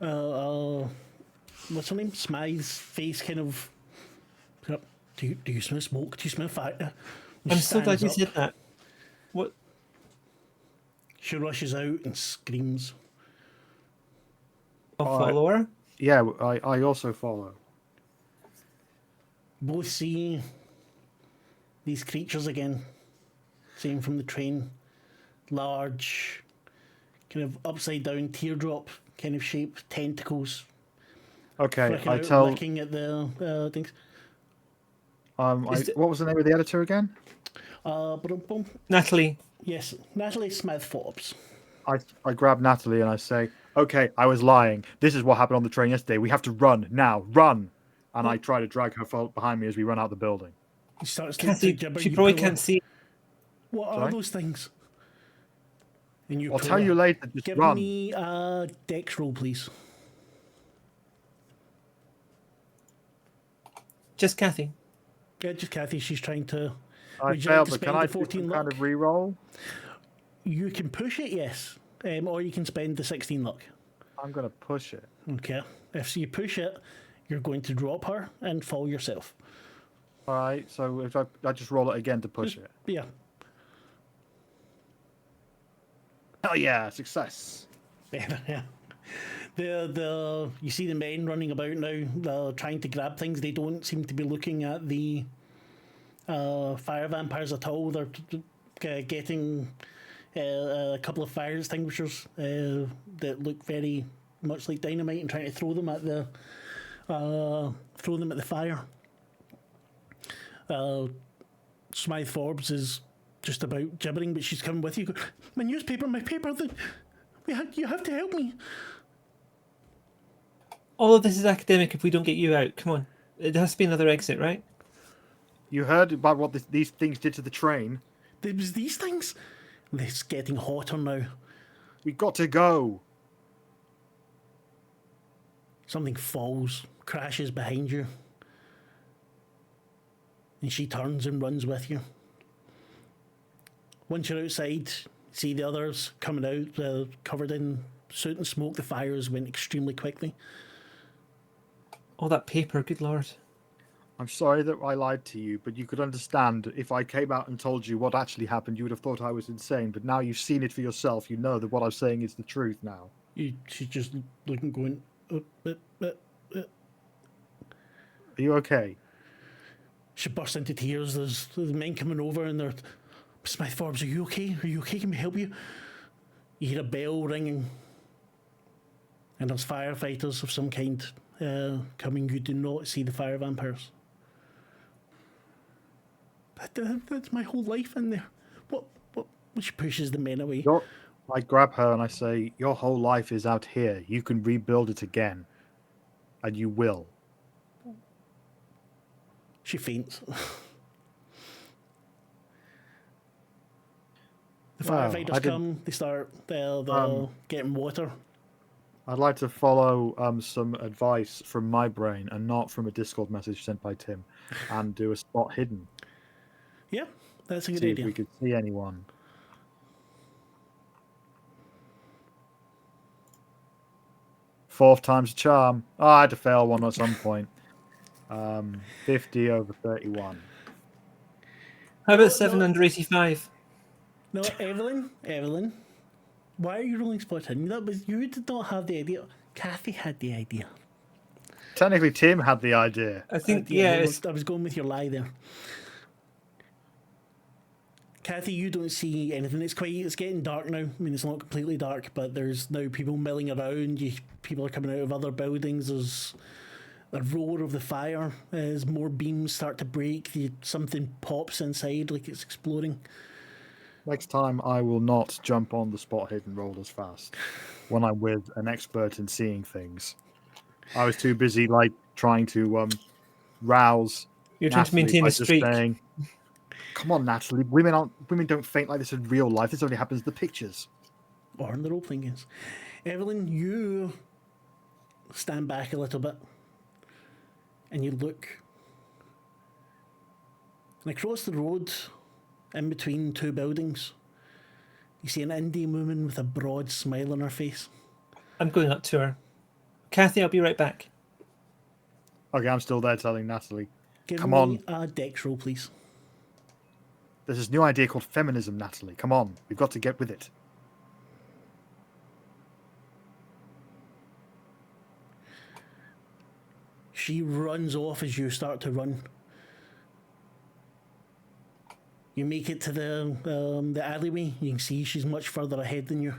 what's her name? Smythe's face kind of. Do you smell smoke? Do you smell fire? I'm so glad you said that. What? She rushes out and screams. A All right. follower? Yeah, I also follow. Both see these creatures again, seen from the train. Large, kind of upside down teardrop kind of shape, tentacles. Okay, Flicking I out, tell. looking at the things. What was the name of the editor again? Boom. Natalie. Yes, Natalie Smith Forbes. I grab Natalie and I say, "Okay, I was lying. This is what happened on the train yesterday. We have to run now. Run!" And I try to drag her behind me as we run out the building. He starts to Kathy, gibber. she You probably pull her. can't see. What are Sorry? those things? And you I'll pull tell her. you later. Just Give run. me a dex roll, please. Just Kathy. Yeah, just Kathy. She's trying to. I would you like failed, to but can spend I the do 14 some kind luck? of re-roll? You can push it, yes, or you can spend the 16 luck. I'm gonna push it. Okay. If you push it, you're going to drop her and fall yourself. All right. So if I just roll it again to push it. Yeah. Hell yeah! Success. Yeah. You see the men running about now. They're trying to grab things. They don't seem to be looking at the fire vampires at all. They're getting a couple of fire extinguishers that look very much like dynamite and trying to throw them at the fire. Smythe Forbes is just about gibbering, but she's coming with you. My newspaper, my paper. You have to help me. All of this is academic if we don't get you out. Come on. It has to be another exit, right? You heard about what these things did to the train. There was these things. It's getting hotter now. We got to go. Something falls, crashes behind you. And she turns and runs with you. Once you're outside, see the others coming out, covered in soot and smoke. The fires went extremely quickly. All that paper, good lord. I'm sorry that I lied to you, but you could understand if I came out and told you what actually happened, you would have thought I was insane. But now you've seen it for yourself. You know that what I'm saying is the truth now. She's just looking, going, Are you okay? She bursts into tears. There's men coming over and they're, Smith Forbes, are you okay? Are you okay? Can we help you? You hear a bell ringing. And there's firefighters of some kind coming. You do not see the fire vampires. That's my whole life in there. What? She pushes the men away. I grab her and I say, your whole life is out here. You can rebuild it again. And you will. She faints. The firefighters come. They start. They'll getting water. I'd like to follow some advice from my brain and not from a Discord message sent by Tim, and do a spot hidden. Yeah, that's a good See idea. if we could see anyone. Fourth time's a charm. Oh, I had to fail one at some point. 50 over 31. How about 7 under 85? No, Evelyn, why are you rolling spot hidden? That was, you did not have the idea. Cathy had the idea. Technically, Tim had the idea. I think, I was going with your lie there. Cathy, you don't see anything. It's getting dark now. I mean, it's not completely dark, but there's now people milling around. People are coming out of other buildings. There's a roar of the fire as more beams start to break. Something pops inside like it's exploding. Next time, I will not jump on the spot hidden roll as fast when I'm with an expert in seeing things. I was too busy, trying to rouse. You're trying to maintain a streak. Saying, come on, Natalie. Women don't faint like this in real life. This only happens in the pictures. Or in the role-playing games. Evelyn, you stand back a little bit and you look. And across the road, in between two buildings, you see an Indian woman with a broad smile on her face. I'm going up to her. Cathy, I'll be right back. Okay, I'm still there telling Natalie. Give Come me on. a dex roll, please. There's this new idea called feminism, Natalie. Come on. We've got to get with it. She runs off as you start to run. You make it to the alleyway. You can see she's much further ahead than you.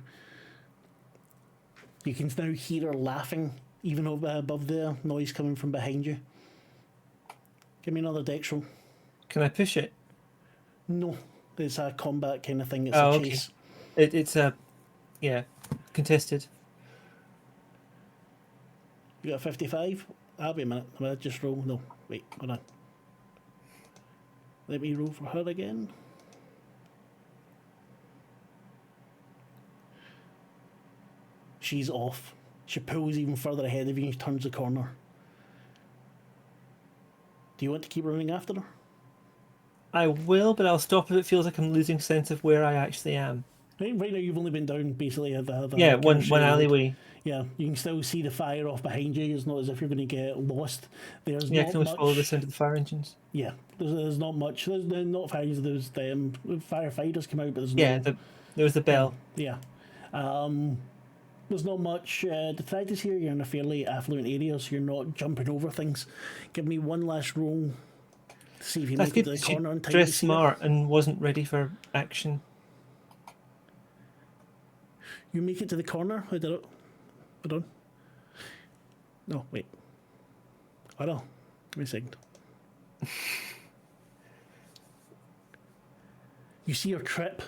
You can now hear her laughing, even above the noise coming from behind you. Give me another dex roll. Can I push it? No, it's a combat kind of thing. It's Oh, a okay. chase. It's contested. You got 55? I'll be a minute. I'm going to just roll. No, wait, hold on. Let me roll for her again. She's off. She pulls even further ahead of you and turns the corner. Do you want to keep running after her? I will, but I'll stop if it feels like I'm losing sense of where I actually am. Right now you've only been down basically at the one alleyway. Yeah, you can still see the fire off behind you. It's not as if you're going to get lost. There's Yeah, not can always much. follow the sound of the fire engines. Yeah, there's not much. There's not fire engines. There's firefighters come out, but there's there was the bell. Yeah. There's not much. The fact is here, you're in a fairly affluent area, so you're not jumping over things. Give me one last roll to see if you That's make it good. to the She corner in time to dressed see her. smart and wasn't ready for action. You make it to the corner. How did it? Hold on. No, wait. Hold on. Give me a second. You see her trip.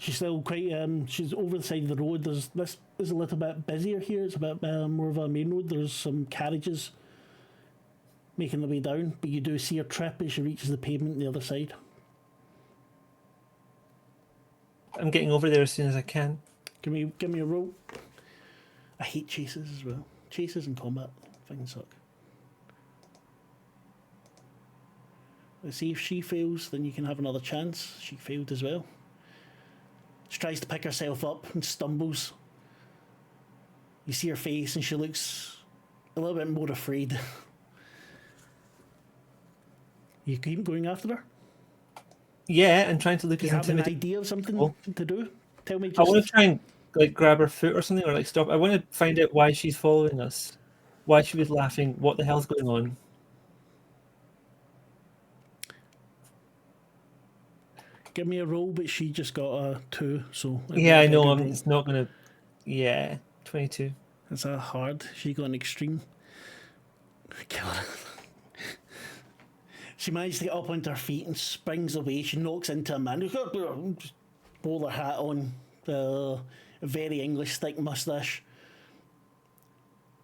She's still quite. She's over the side of the road. This is a little bit busier here. It's a bit more of a main road. There's some carriages making their way down, but you do see her trip as she reaches the pavement on the other side. I'm getting over there as soon as I can. Give me a roll. I hate chases as well. Chases and combat fucking suck. Let's see if she fails, then you can have another chance. She failed as well. She tries to pick herself up and stumbles. You see her face and she looks a little bit more afraid. You keep going after her? Yeah, and trying to look Do as you have an intimidating. idea of something to do? Tell me just... I want to try and like grab her foot or something, or like stop. I want to find out why she's following us, why she was laughing, what the hell's going on. Give me a roll, but she just got a 2, so... Yeah, I know. Good roll. It's not going to... Yeah, 22. That's a hard. She got an extreme. Kill her. She managed to get up onto her feet and springs away. She knocks into a man. Just bowler hat on. A very English thick moustache.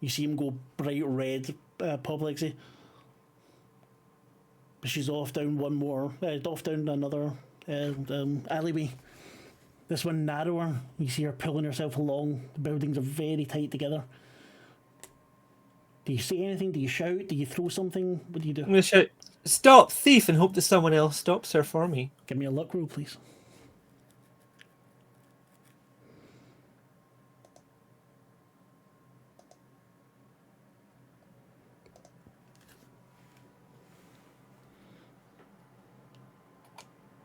You see him go bright red, apoplexy. But she's off down off down another alleyway. This one narrower. You see her pulling herself along. The buildings are very tight together. Do you say anything? Do you shout? Do you throw something? What do you do? I'm going to shout, "Stop, thief!" and hope that someone else stops her for me. Give me a luck roll, please.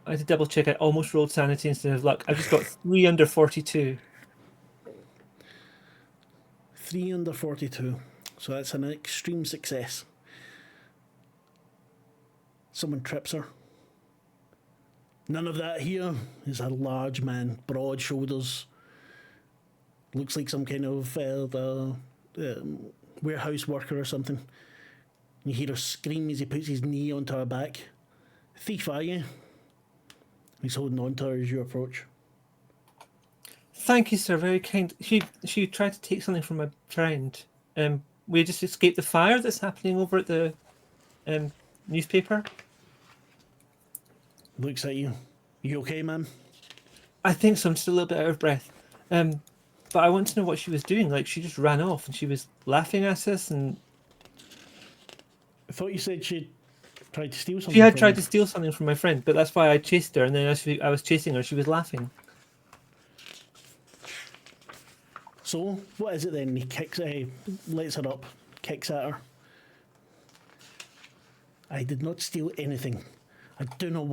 I had to double check. I almost rolled sanity instead of luck. I just got 3 under 42. 3 under 42. So that's an extreme success. Someone trips her. None of that here. Is a large man, broad shoulders. Looks like some kind of warehouse worker or something. You hear her scream as he puts his knee onto her back. Thief, are you? He's holding on to her as you approach. Thank you, sir. Very kind. She tried to take something from my friend. We just escaped the fire that's happening over at the newspaper. Looks at you. You okay, ma'am? I think so. I'm just a little bit out of breath. But I want to know what she was doing. Like, she just ran off and she was laughing at us, and I thought you said she tried to steal something. she had from tried you. to steal something from my friend, but that's why I chased her. And then as I was chasing her, she was laughing. So, what is it then? He lets her up, kicks at her. I did not steal anything. I do not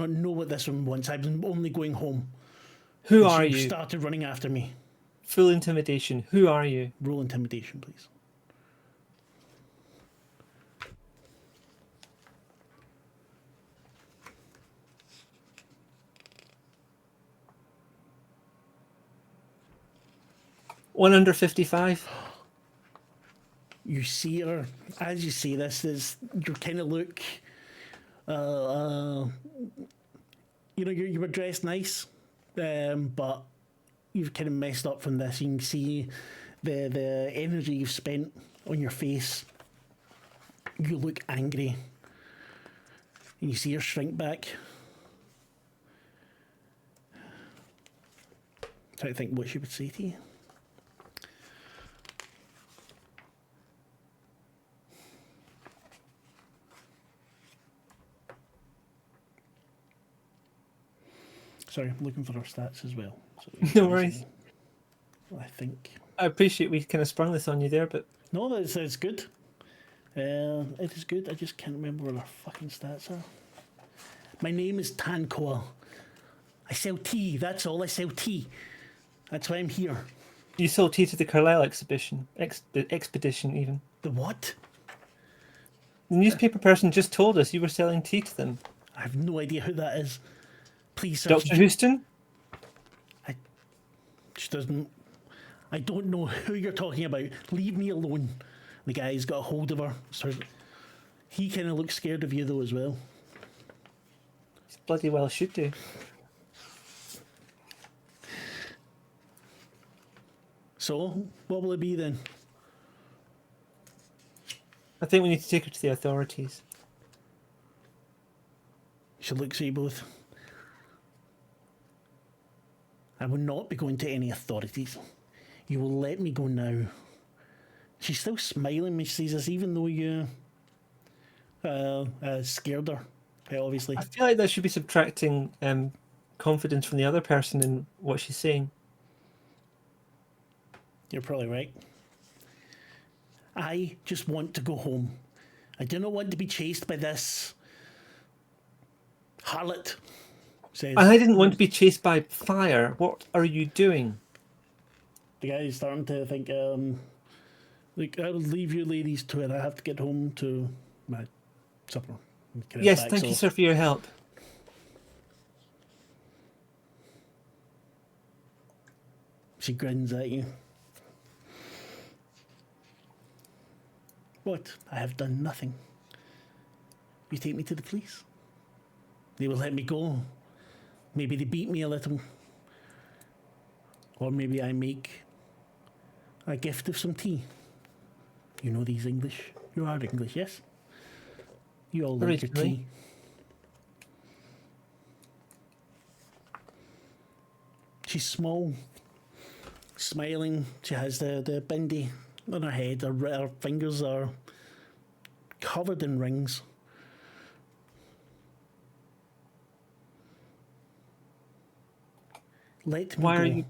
know what this one wants. I was only going home. Who And are she you? started running after me. Full intimidation. Who are you? Roll intimidation, please. One under 55. You see her as you say this. Is you kind of look. You were dressed nice, but you've kind of messed up from this. You can see the energy you've spent on your face. You look angry, and you see her shrink back. Try to think what she would say to you. Sorry, I'm looking for our stats as well. So No worries. I think. I appreciate we kind of sprung this on you there, but No, that's good. It is good. I just can't remember what our fucking stats are. My name is Tankoa. I sell tea. That's all. I sell tea. That's why I'm here. you sold tea to the Carlisle exhibition, expedition even. The what? The newspaper person just told us you were selling tea to them. I have no idea who that is. Please, sir. Dr. Houston? She doesn't. I don't know who you're talking about. Leave me alone. The guy's got a hold of her. So he kind of looks scared of you though as well. Bloody well should do. So, what will it be then? I think we need to take her to the authorities. She looks at you both. I will not be going to any authorities. You will let me go now. She's still smiling when she says this, even though you scared her, quite obviously. I feel like that should be subtracting confidence from the other person in what she's saying. You're probably right. I just want to go home. I do not want to be chased by this harlot. Says And I didn't want to be chased by fire. What are you doing? the guy is starting to think, like, I will leave you ladies to it. I have to get home to my supper. Yes, thank you, sir, for your help. She grins at you. What? I have done nothing. You take me to the police. They will let me go. Maybe they beat me a little. Or maybe I make a gift of some tea. You know these English. You are English, yes? You all like your Originally. tea. She's small, smiling. She has the bindi on her head. Her fingers are covered in rings. Let me go.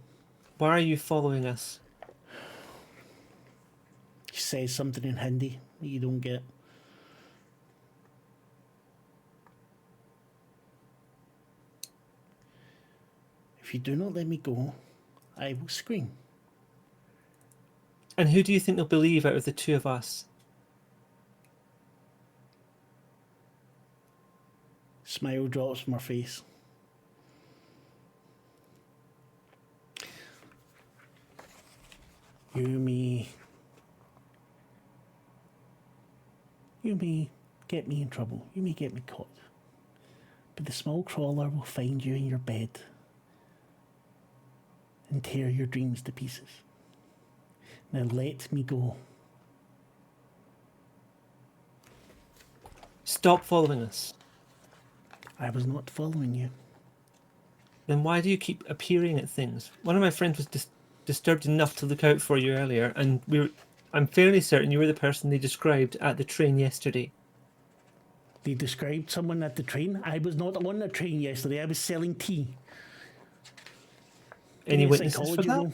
Why are you following us? She says something in Hindi that you don't get. If you do not let me go, I will scream. And who do you think they'll believe out of the two of us? Smile drops from her face. You may get me in trouble. You may get me caught. But the small crawler will find you in your bed and tear your dreams to pieces. Now let me go. Stop following us. I was not following you. Then why do you keep appearing at things? One of my friends was disturbed enough to look out for you earlier, and I'm fairly certain you were the person they described at the train yesterday. They described someone at the train. I was not on the train yesterday. I was selling tea. Any Give me a witnesses for psychology that? roll.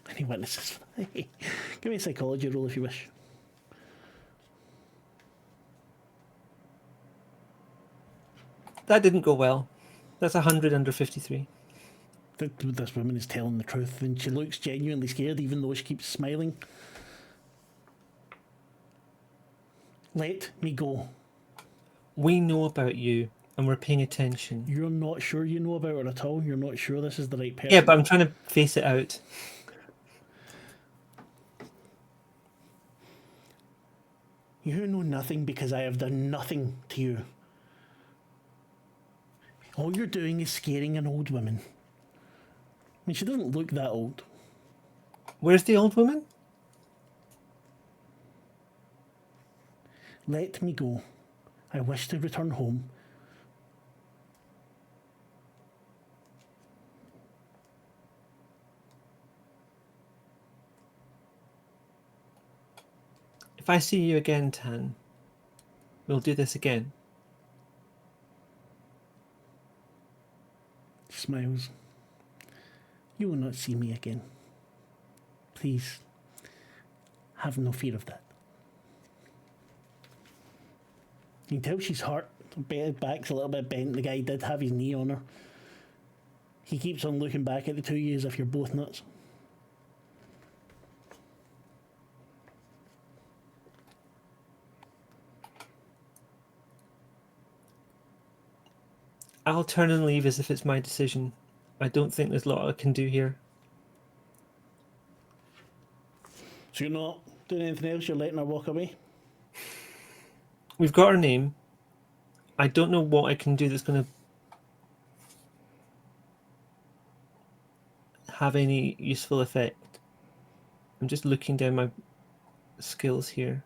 Any witnesses for that? Give me a psychology roll if you wish. That didn't go well. That's 100 under 53. This woman is telling the truth, and she looks genuinely scared, even though she keeps smiling. Let me go. We know about you, and we're paying attention. You're not sure you know about her at all. You're not sure this is the right person. Yeah, but I'm trying to face it out. You know nothing because I have done nothing to you. All you're doing is scaring an old woman. I mean, she doesn't look that old. Where's the old woman? Let me go. I wish to return home. If I see you again, Tan, we'll do this again. She smiles. You will not see me again. Please, have no fear of that. You can tell she's hurt. Her back's a little bit bent. The guy did have his knee on her. He keeps on looking back at the two of you as if you're both nuts. I'll turn and leave as if it's my decision. I don't think there's a lot I can do here. So you're not doing anything else? You're letting her walk away? We've got her name. I don't know what I can do that's going to have any useful effect. I'm just looking down my skills here.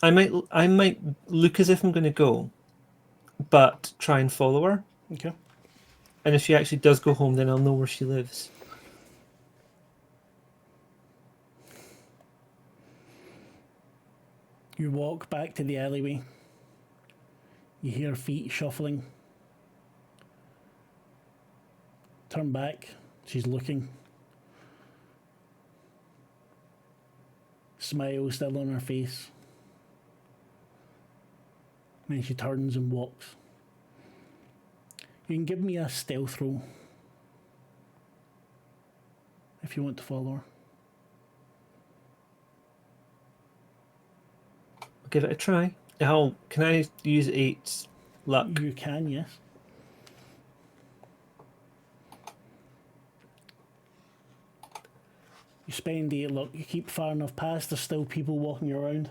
I might look as if I'm going to go, but try and follow her. Okay. And if she actually does go home, then I'll know where she lives. You walk back to the alleyway. You hear feet shuffling. Turn back. She's looking. Smile still on her face. Then she turns and walks. You can give me a stealth roll if you want to follow her. I'll give it a try. Oh, can I use 8 luck? You can, yes. You spend 8 luck, you keep far enough past, there's still people walking around.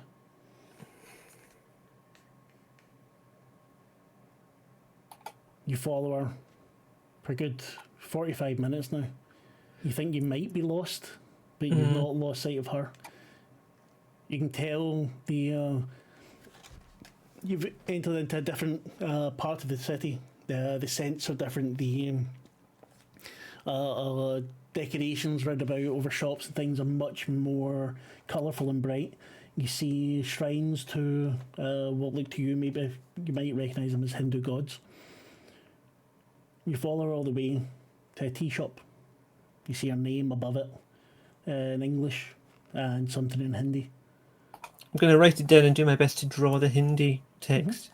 You follow her for a good 45 minutes now. You think you might be lost, but you've not lost sight of her. You can tell you've entered into a different part of the city. The scents are different. The decorations round about over shops and things are much more colourful and bright. You see shrines to what look to you, maybe you might recognise them as Hindu gods. You follow her all the way to a tea shop. You see her name above it in English and something in Hindi. I'm going to write it down and do my best to draw the Hindi text.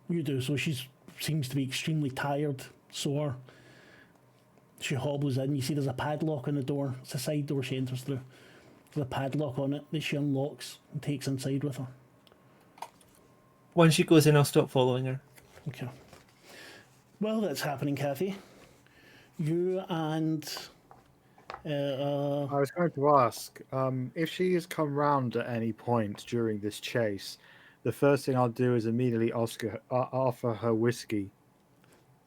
You do, so she seems to be extremely tired, sore. She hobbles in, you see there's a padlock on the door. It's a side door she enters through. There's a padlock on it that she unlocks and takes inside with her. Once she goes in, I'll stop following her. Okay. Well, that's happening, Cathy. You and... I was going to ask, if she has come round at any point during this chase, the first thing I'll do is immediately offer her whiskey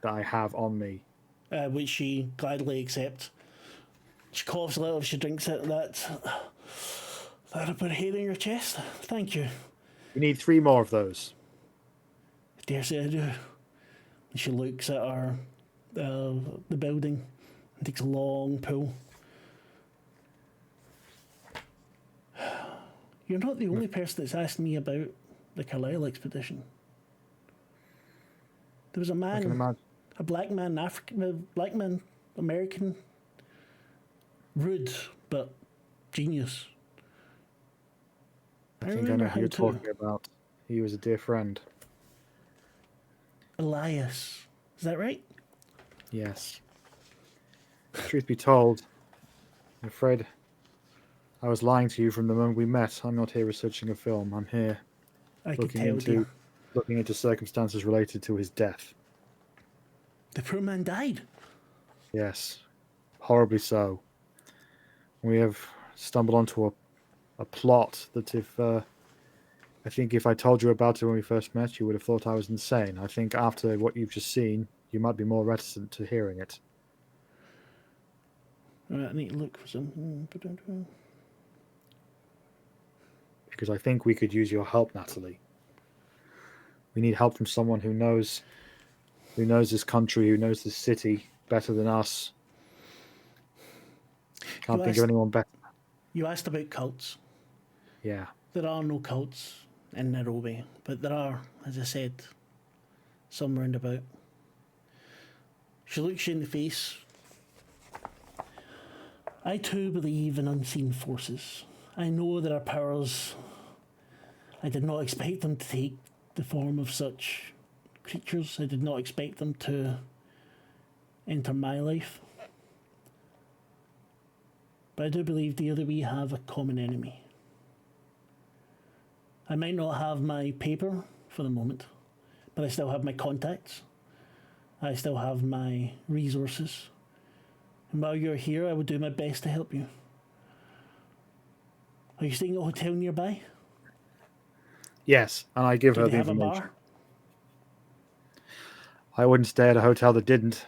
that I have on me. which she gladly accepts. She coughs a little as she drinks it. That a bit of hair in your chest. Thank you. We need 3 more of those. I dare say I do. And she looks at her, the building, and takes a long pull. You're not the only person that's asked me about the Carlisle expedition. There was a I can man, imagine. a black man, American, rude but genius. I think I know who you're talking about. He was a dear friend. Elias, is that right? Yes. Truth be told, I'm afraid I was lying to you from the moment we met. I'm not here researching a film. I'm here I could tell, dear. looking into circumstances related to his death. The poor man died. Yes, horribly so. We have stumbled onto a plot that I think if I told you about it when we first met, you would have thought I was insane. I think after what you've just seen, you might be more reticent to hearing it. Right, I need to look for something. Because I think we could use your help, Natalie. We need help from someone who knows this country, who knows this city better than us. Can't think of anyone better. You asked about cults. Yeah. There are no cults in Nairobi, but there are, as I said, some round about. She looks you in the face. I too believe in unseen forces. I know there are powers. I did not expect them to take the form of such creatures. I did not expect them to enter my life. But I do believe, dear, that we have a common enemy. I might not have my paper for the moment, but I still have my contacts. I still have my resources. And while you're here, I will do my best to help you. Are you staying at a hotel nearby? Yes, and I give Do her they the have a information. bar? I wouldn't stay at a hotel that didn't.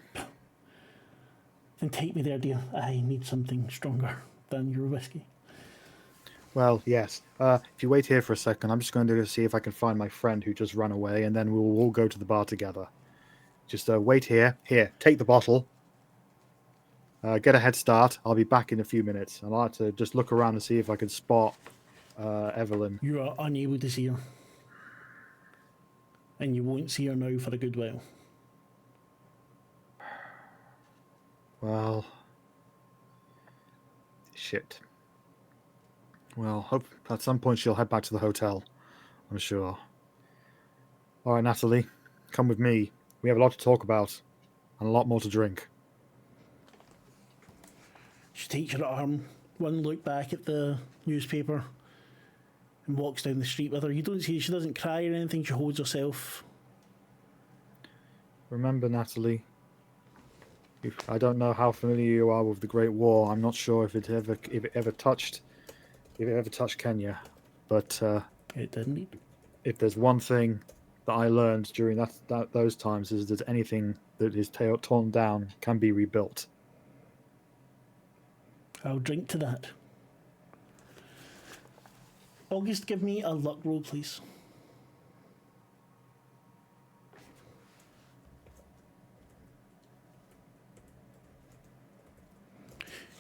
Then take me there, dear. I need something stronger than your whiskey. Well, yes. If you wait here for a second, I'm just going to go see if I can find my friend who just ran away, and then we'll all go to the bar together. Just wait here. Here, take the bottle. Get a head start. I'll be back in a few minutes. I'd like to just look around and see if I can spot Evelyn. You are unable to see her. And you won't see her now for a good while. Well, shit. Well, hope at some point she'll head back to the hotel, I'm sure. All right, Natalie, come with me. We have a lot to talk about and a lot more to drink. She takes her arm, one look back at the newspaper, and walks down the street with her. You don't see she doesn't cry or anything. She holds herself. Remember, Natalie, I don't know how familiar you are with the Great War. I'm not sure if it ever touched Kenya, but It didn't. if there's one thing that I learned during those times is that anything that is torn down can be rebuilt. I'll drink to that. August, give me a luck roll, please.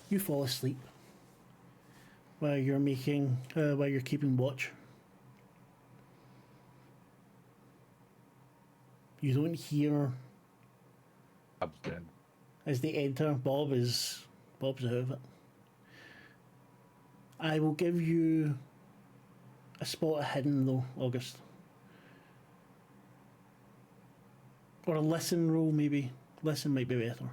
You fall asleep while you're keeping watch. You don't hear Bob's dead. as they enter. Bob's out of it. I will give you a spot hidden though, August. Or a listen roll maybe. Listen might be better.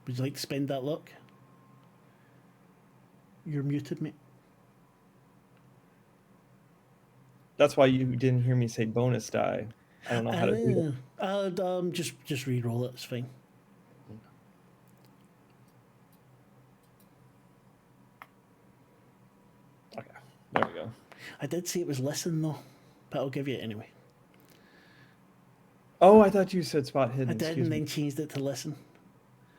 Would you like to spend that luck? You're muted, mate. That's why you didn't hear me say bonus die. I don't know how to do that. Just re-roll it. It's fine. Okay, there we go. I did say it was listen though, but I'll give you it anyway. Oh, I thought you said spot hidden. I did, Excuse and me. then changed it to listen.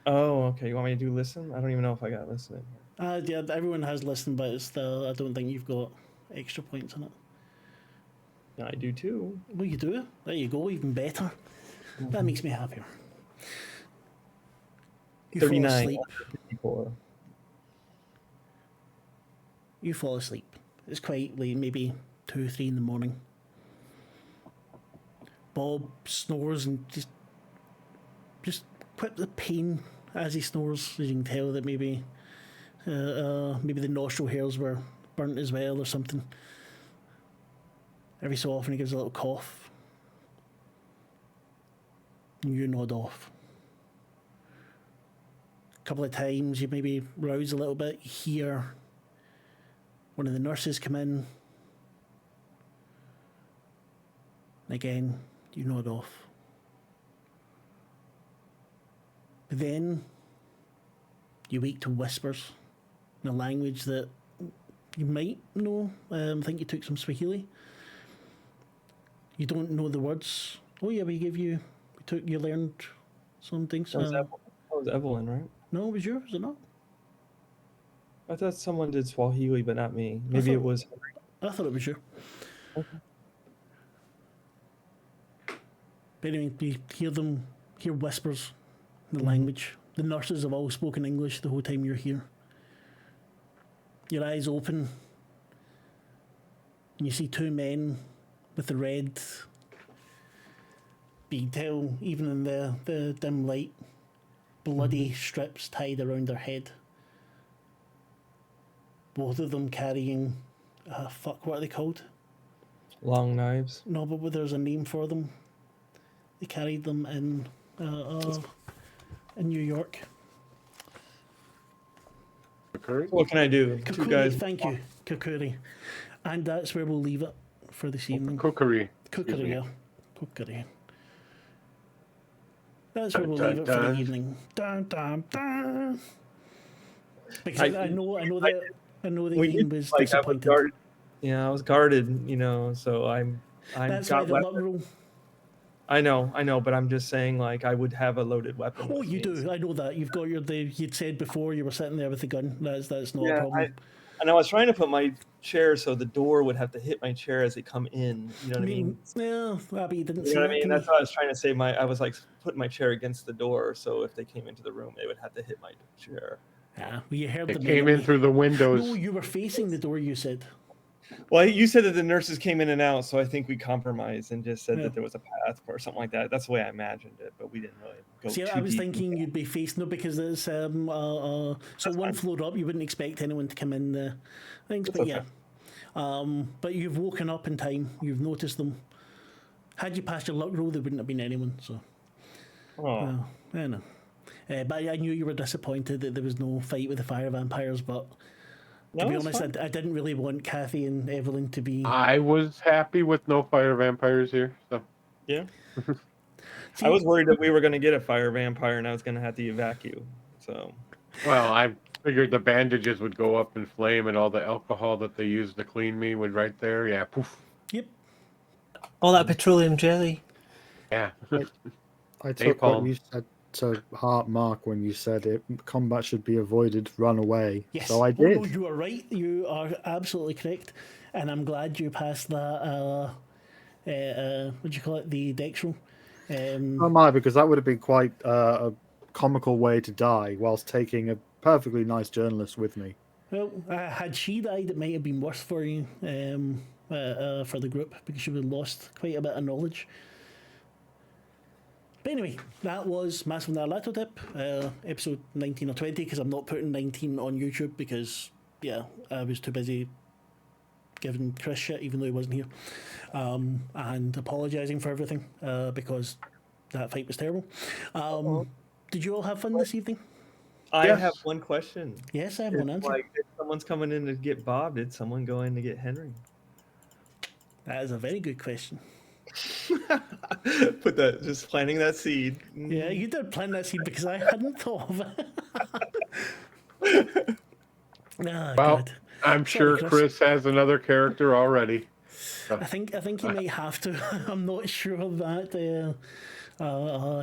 Oh, okay. You want me to do listen? I don't even know if I got listen in here. Yeah, everyone has listen, but it's I don't think you've got extra points on it. I do too. Well, you do. There you go. Even better. That makes me happier. You fall 39. asleep. 54. You fall asleep. It's quite late, maybe 2, 3 in the morning. Bob snores and just quite the pain as he snores. As you can tell that maybe the nostril hairs were burnt as well or something. Every so often he gives a little cough. And you nod off. A couple of times you maybe rouse a little bit, you hear one of the nurses come in. And again, you nod off. But then you wake to whispers in a language that you might know. I think you took some Swahili. You don't know the words. Oh yeah, you learned some things. That was Evelyn, right? No, it was you, was it not? I thought someone did Swahili, but not me. Maybe it was. I thought it was you. Okay. But anyway, you hear whispers in the language. The nurses have all spoken English the whole time you're here. Your eyes open, and you see 2 men with the red. You can tell, even in the dim light, bloody strips tied around their head. Both of them carrying, what are they called? Long knives. No, but there's a name for them. They carried them in New York. Kukuri. What can I do? Two Kukuri, guys. thank you, Kukuri. And that's where we'll leave it for this evening. Kukuri. Kukuri, yeah. Kukuri. That's where we'll Dun, leave it for the dun. evening. Dun, dun, dun. Because I- I know that We Ian did, was like, I was disappointed. guarded. Yeah, I was guarded. You know, so I'm That's why got the weapons. luck roll. I know, but I'm just saying, like, I would have a loaded weapon. Oh, with you me, do. so- I know that. You've got you'd said before you were sitting there with the gun. That's not a Yeah, problem. and I was trying to put my chair so the door would have to hit my chair as they come in. You know what I mean? Yeah, but you didn't You say know what that I mean? to That's me. what I was trying to say. I was like putting my chair against the door, so if they came into the room, they would have to hit my chair. Yeah, well, you heard It them came in anyway. through the windows. No, you were facing the door, you said. Well, you said that the nurses came in and out, so I think we compromised and just said Yeah. that there was a path or something like that. That's the way I imagined it, but we didn't really go See, too I was deep. thinking you'd be facing it because it's so one fine. floor up. You wouldn't expect anyone to come in the things, but okay. yeah. But you've woken up in time. You've noticed them. Had you passed your luck roll, there wouldn't have been anyone. So, Oh, I know. But I knew you were disappointed that there was no fight with the fire vampires. But to no, be it's honest, fine. I didn't really want Cathy and Evelyn to be. I was happy with no fire vampires here. So Yeah. See, I was worried that we were going to get a fire vampire and I was going to have to evacuate. So, well, I figured the bandages would go up in flame and all the alcohol that they used to clean me would right there. Yeah, poof. Yep. All that petroleum jelly. Yeah. I took what Napalm. you said to heart, Mark, when you said it. Combat should be avoided. Run away. Yes. So I Oh, did. no, you are right. You are absolutely correct, and I'm glad you passed that. What do you call it? The dex roll. Oh my, because that would have been quite a comical way to die whilst taking a perfectly nice journalist with me. Well, had she died, it might have been worse for you for the group because you would have lost quite a bit of knowledge. But anyway, that was Massive Nyarlathotep, episode 19 or 20, because I'm not putting 19 on YouTube because, yeah, I was too busy giving Chris shit even though he wasn't here, and apologising for everything because that fight was terrible. Did you all have fun this evening? I Yes. have one question. Yes, I have one It's answer. like, if someone's coming in to get Bob, did someone go in to get Henry? That is a very good question. Just planting that seed. Yeah, you did plant that seed because I hadn't thought of it. Ah, Well, God. I'm Sorry, sure Chris. Chris has another character already. I think he may have to. I'm not sure that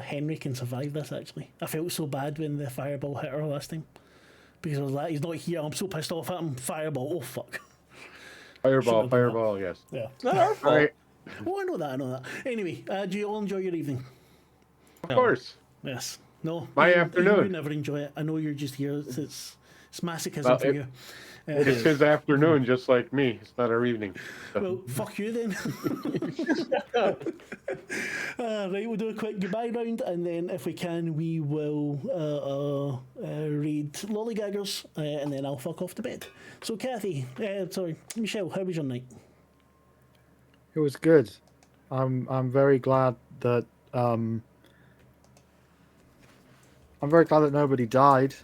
Henry can survive this. Actually, I felt so bad when the fireball hit her last time because I was like, "He's not here." I'm so pissed off at him. Fireball! Oh fuck! Fireball, Should've done fireball, yes. Yeah. It's not our All fault. right. Oh, I know that. Anyway, do you all enjoy your evening? Of course. Yes. No. My you afternoon. would never enjoy it. I know you're just here. It's masochism Well, for you. It's his afternoon, just like me. It's not our evening. So, Well, fuck you then. Right, we'll do a quick goodbye round, and then if we can, we will read Lollygaggers, and then I'll fuck off to bed. So, Cathy, Michelle, how was your night? It was good. I'm very glad that nobody died,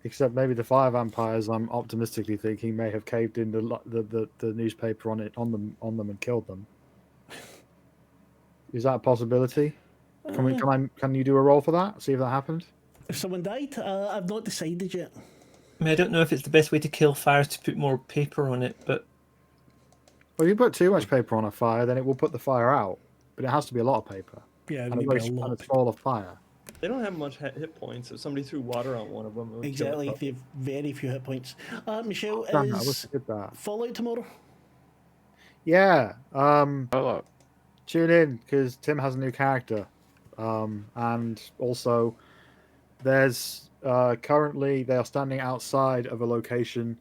except maybe the fire vampires. I'm optimistically thinking may have caved in the newspaper on them and killed them. Is that a possibility? Can you do a roll for that? See if that happened. If someone died, I've not decided yet. I mean, I don't know if it's the best way to kill fires to put more paper on it, but Well, if you put too much paper on a fire, then it will put the fire out. But it has to be a lot of paper Yeah, and we a need very a lot and a of smaller fire. They don't have much hit points. If somebody threw water on one of them, it would kill Exactly, it. they have very few hit points. Michelle, Damn, I wish is I did that. Fallout tomorrow? Yeah. hello. Tune in because Tim has a new character, and also there's currently they are standing outside of a location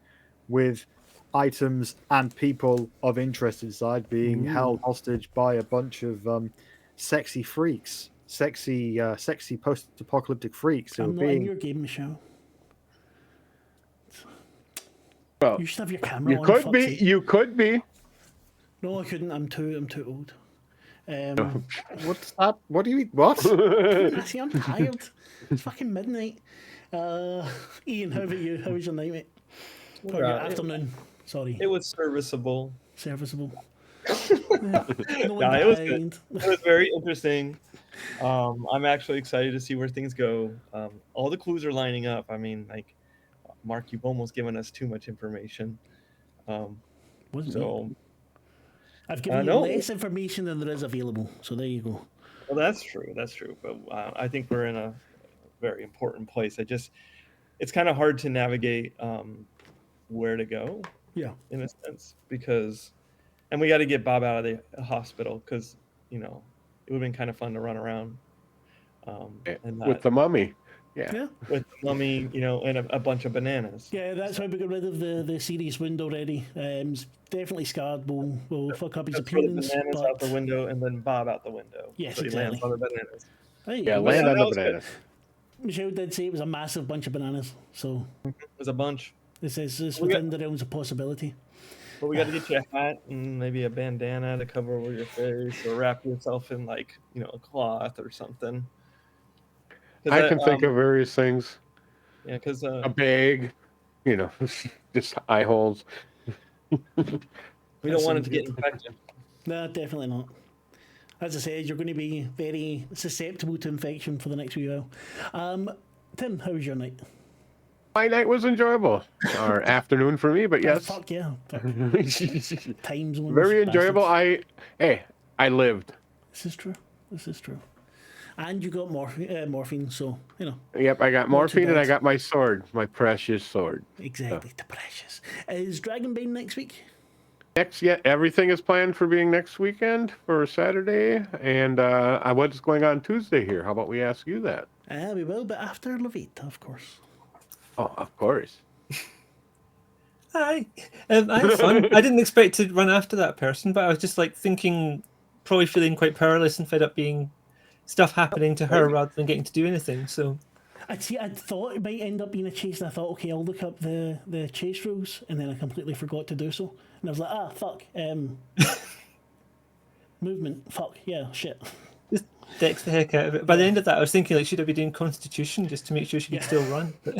with items and people of interest inside being held hostage by a bunch of sexy freaks, sexy post-apocalyptic freaks who are I'm not in being. your game, Michelle. Well, You should have your camera you on. could fuck's be. sake. You could be. No, I couldn't. I'm too old. What's that? What do you mean? What? See, I'm tired. It's fucking midnight. Ian, how about you? How was your night, mate? Or your afternoon? Sorry, It was serviceable. serviceable. No, No one it was good. died. It was very interesting. I'm actually excited to see where things go. All the clues are lining up. I mean, like, Mark, you've almost given us too much information. Wasn't me. So, I've given you no. less information than there is available. So there you go. Well, that's true. That's true. But I think we're in a very important place. It's kind of hard to navigate where to go. Yeah. In a sense, because, and we got to get Bob out of the hospital because, it would have been kind of fun to run around. And with the mummy. Yeah. Yeah. with the mummy, and a bunch of bananas. Yeah, that's why we got rid of the serious wound already. He's definitely scarred. We'll fuck up his Just throw the appearance. bananas But out the window and then Bob out the window. Yes, so he lands exactly. on the bananas. there you Yeah, go. land Yeah, on that the was good. bananas. Michelle did say it was a massive bunch of bananas. So There's a bunch. this is We got- within the realms of possibility. But we got to get you a hat and maybe a bandana to cover over your face, or wrap yourself in a cloth or something. I can think of various things. Yeah, because A bag, just eye holes. we don't want it sounds to get good. infected. No, definitely not. As I said, you're going to be very susceptible to infection for the next wee while. Tim, how was your night? My night was enjoyable, or afternoon for me, but Oh, yes, fuck yeah. Fuck. Time zones. very enjoyable. bastards. I lived. This is true. This is true. And you got morphine, so, Yep, I got Not too morphine and I bad. got my sword, my precious sword. exactly. The precious. Is Dragonbane next week? Everything is planned for being next weekend for Saturday, and what's going on Tuesday here? How about we ask you that? We will, but after Lavaita, of course. Oh, of course. Hi. I had fun. I didn't expect to run after that person, but I was just thinking, probably feeling quite powerless and fed up being stuff happening to her rather than getting to do anything. So I'd thought it might end up being a chase, and I thought, okay, I'll look up the chase rules, and then I completely forgot to do so. And I was like, fuck. Movement, fuck, yeah, shit. just dex the heck out of it. By the end of that, I was thinking, should I be doing Constitution just to make sure she could still run? But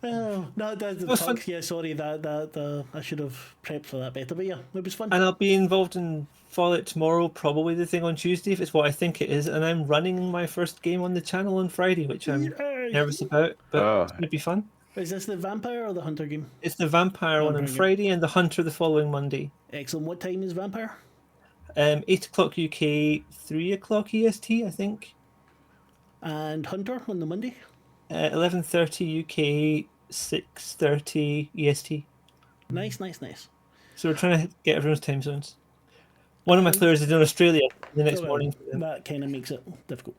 Oh, no, was fuck, fun. yeah, sorry, that I should have prepped for that better, but yeah, it was fun. And I'll be involved in Fallout tomorrow, probably the thing on Tuesday, if it's what I think it is. And I'm running my first game on the channel on Friday, which I'm Yay. nervous about, but Oh. it's going to be fun. Is this the vampire or the hunter game? It's the Vampire one on Vampire game. Friday and the Hunter the following Monday. Excellent. What time is vampire? 8 o'clock UK, 3 o'clock EST, I think. And hunter on the Monday? 11:30 UK, 6:30 EST. Nice. So we're trying to get everyone's time zones. One of my players is in Australia the next Oh, well, morning. that kind of makes it difficult.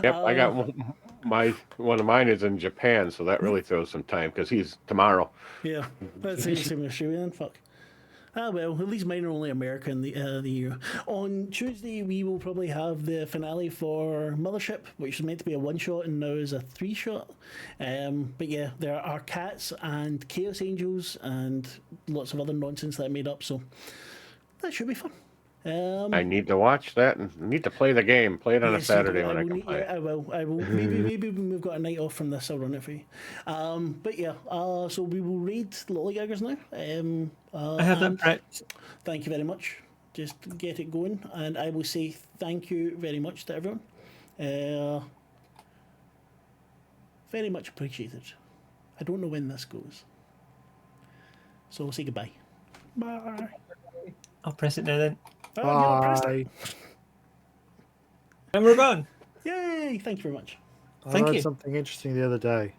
Yep, I got one of mine is in Japan, so that really throws some time because he's tomorrow. Yeah, that's the same with Australia then, fuck. Well, at least mine are only America in the year. On Tuesday, we will probably have the finale for Mothership, which was meant to be a one-shot and now is a three-shot. But yeah, there are cats and Chaos Angels and lots of other nonsense that I made up, so that should be fun. I need to watch that and need to play the game. Play it on a Yes, Saturday I when I will can need- play. yeah, I will. Maybe when we've got a night off from this, I'll run it for you. But yeah, so we will raid Lollygaggers now. I have that and prepped. Thank you very much. Just get it going, and I will say thank you very much to everyone. Very much appreciated. I don't know when this goes, so we'll say goodbye. Bye. I'll press it now then. Oh, you not pressed it. Bye. And we're gone. Yay! Thank you very much. I Thank learned you. something interesting the other day.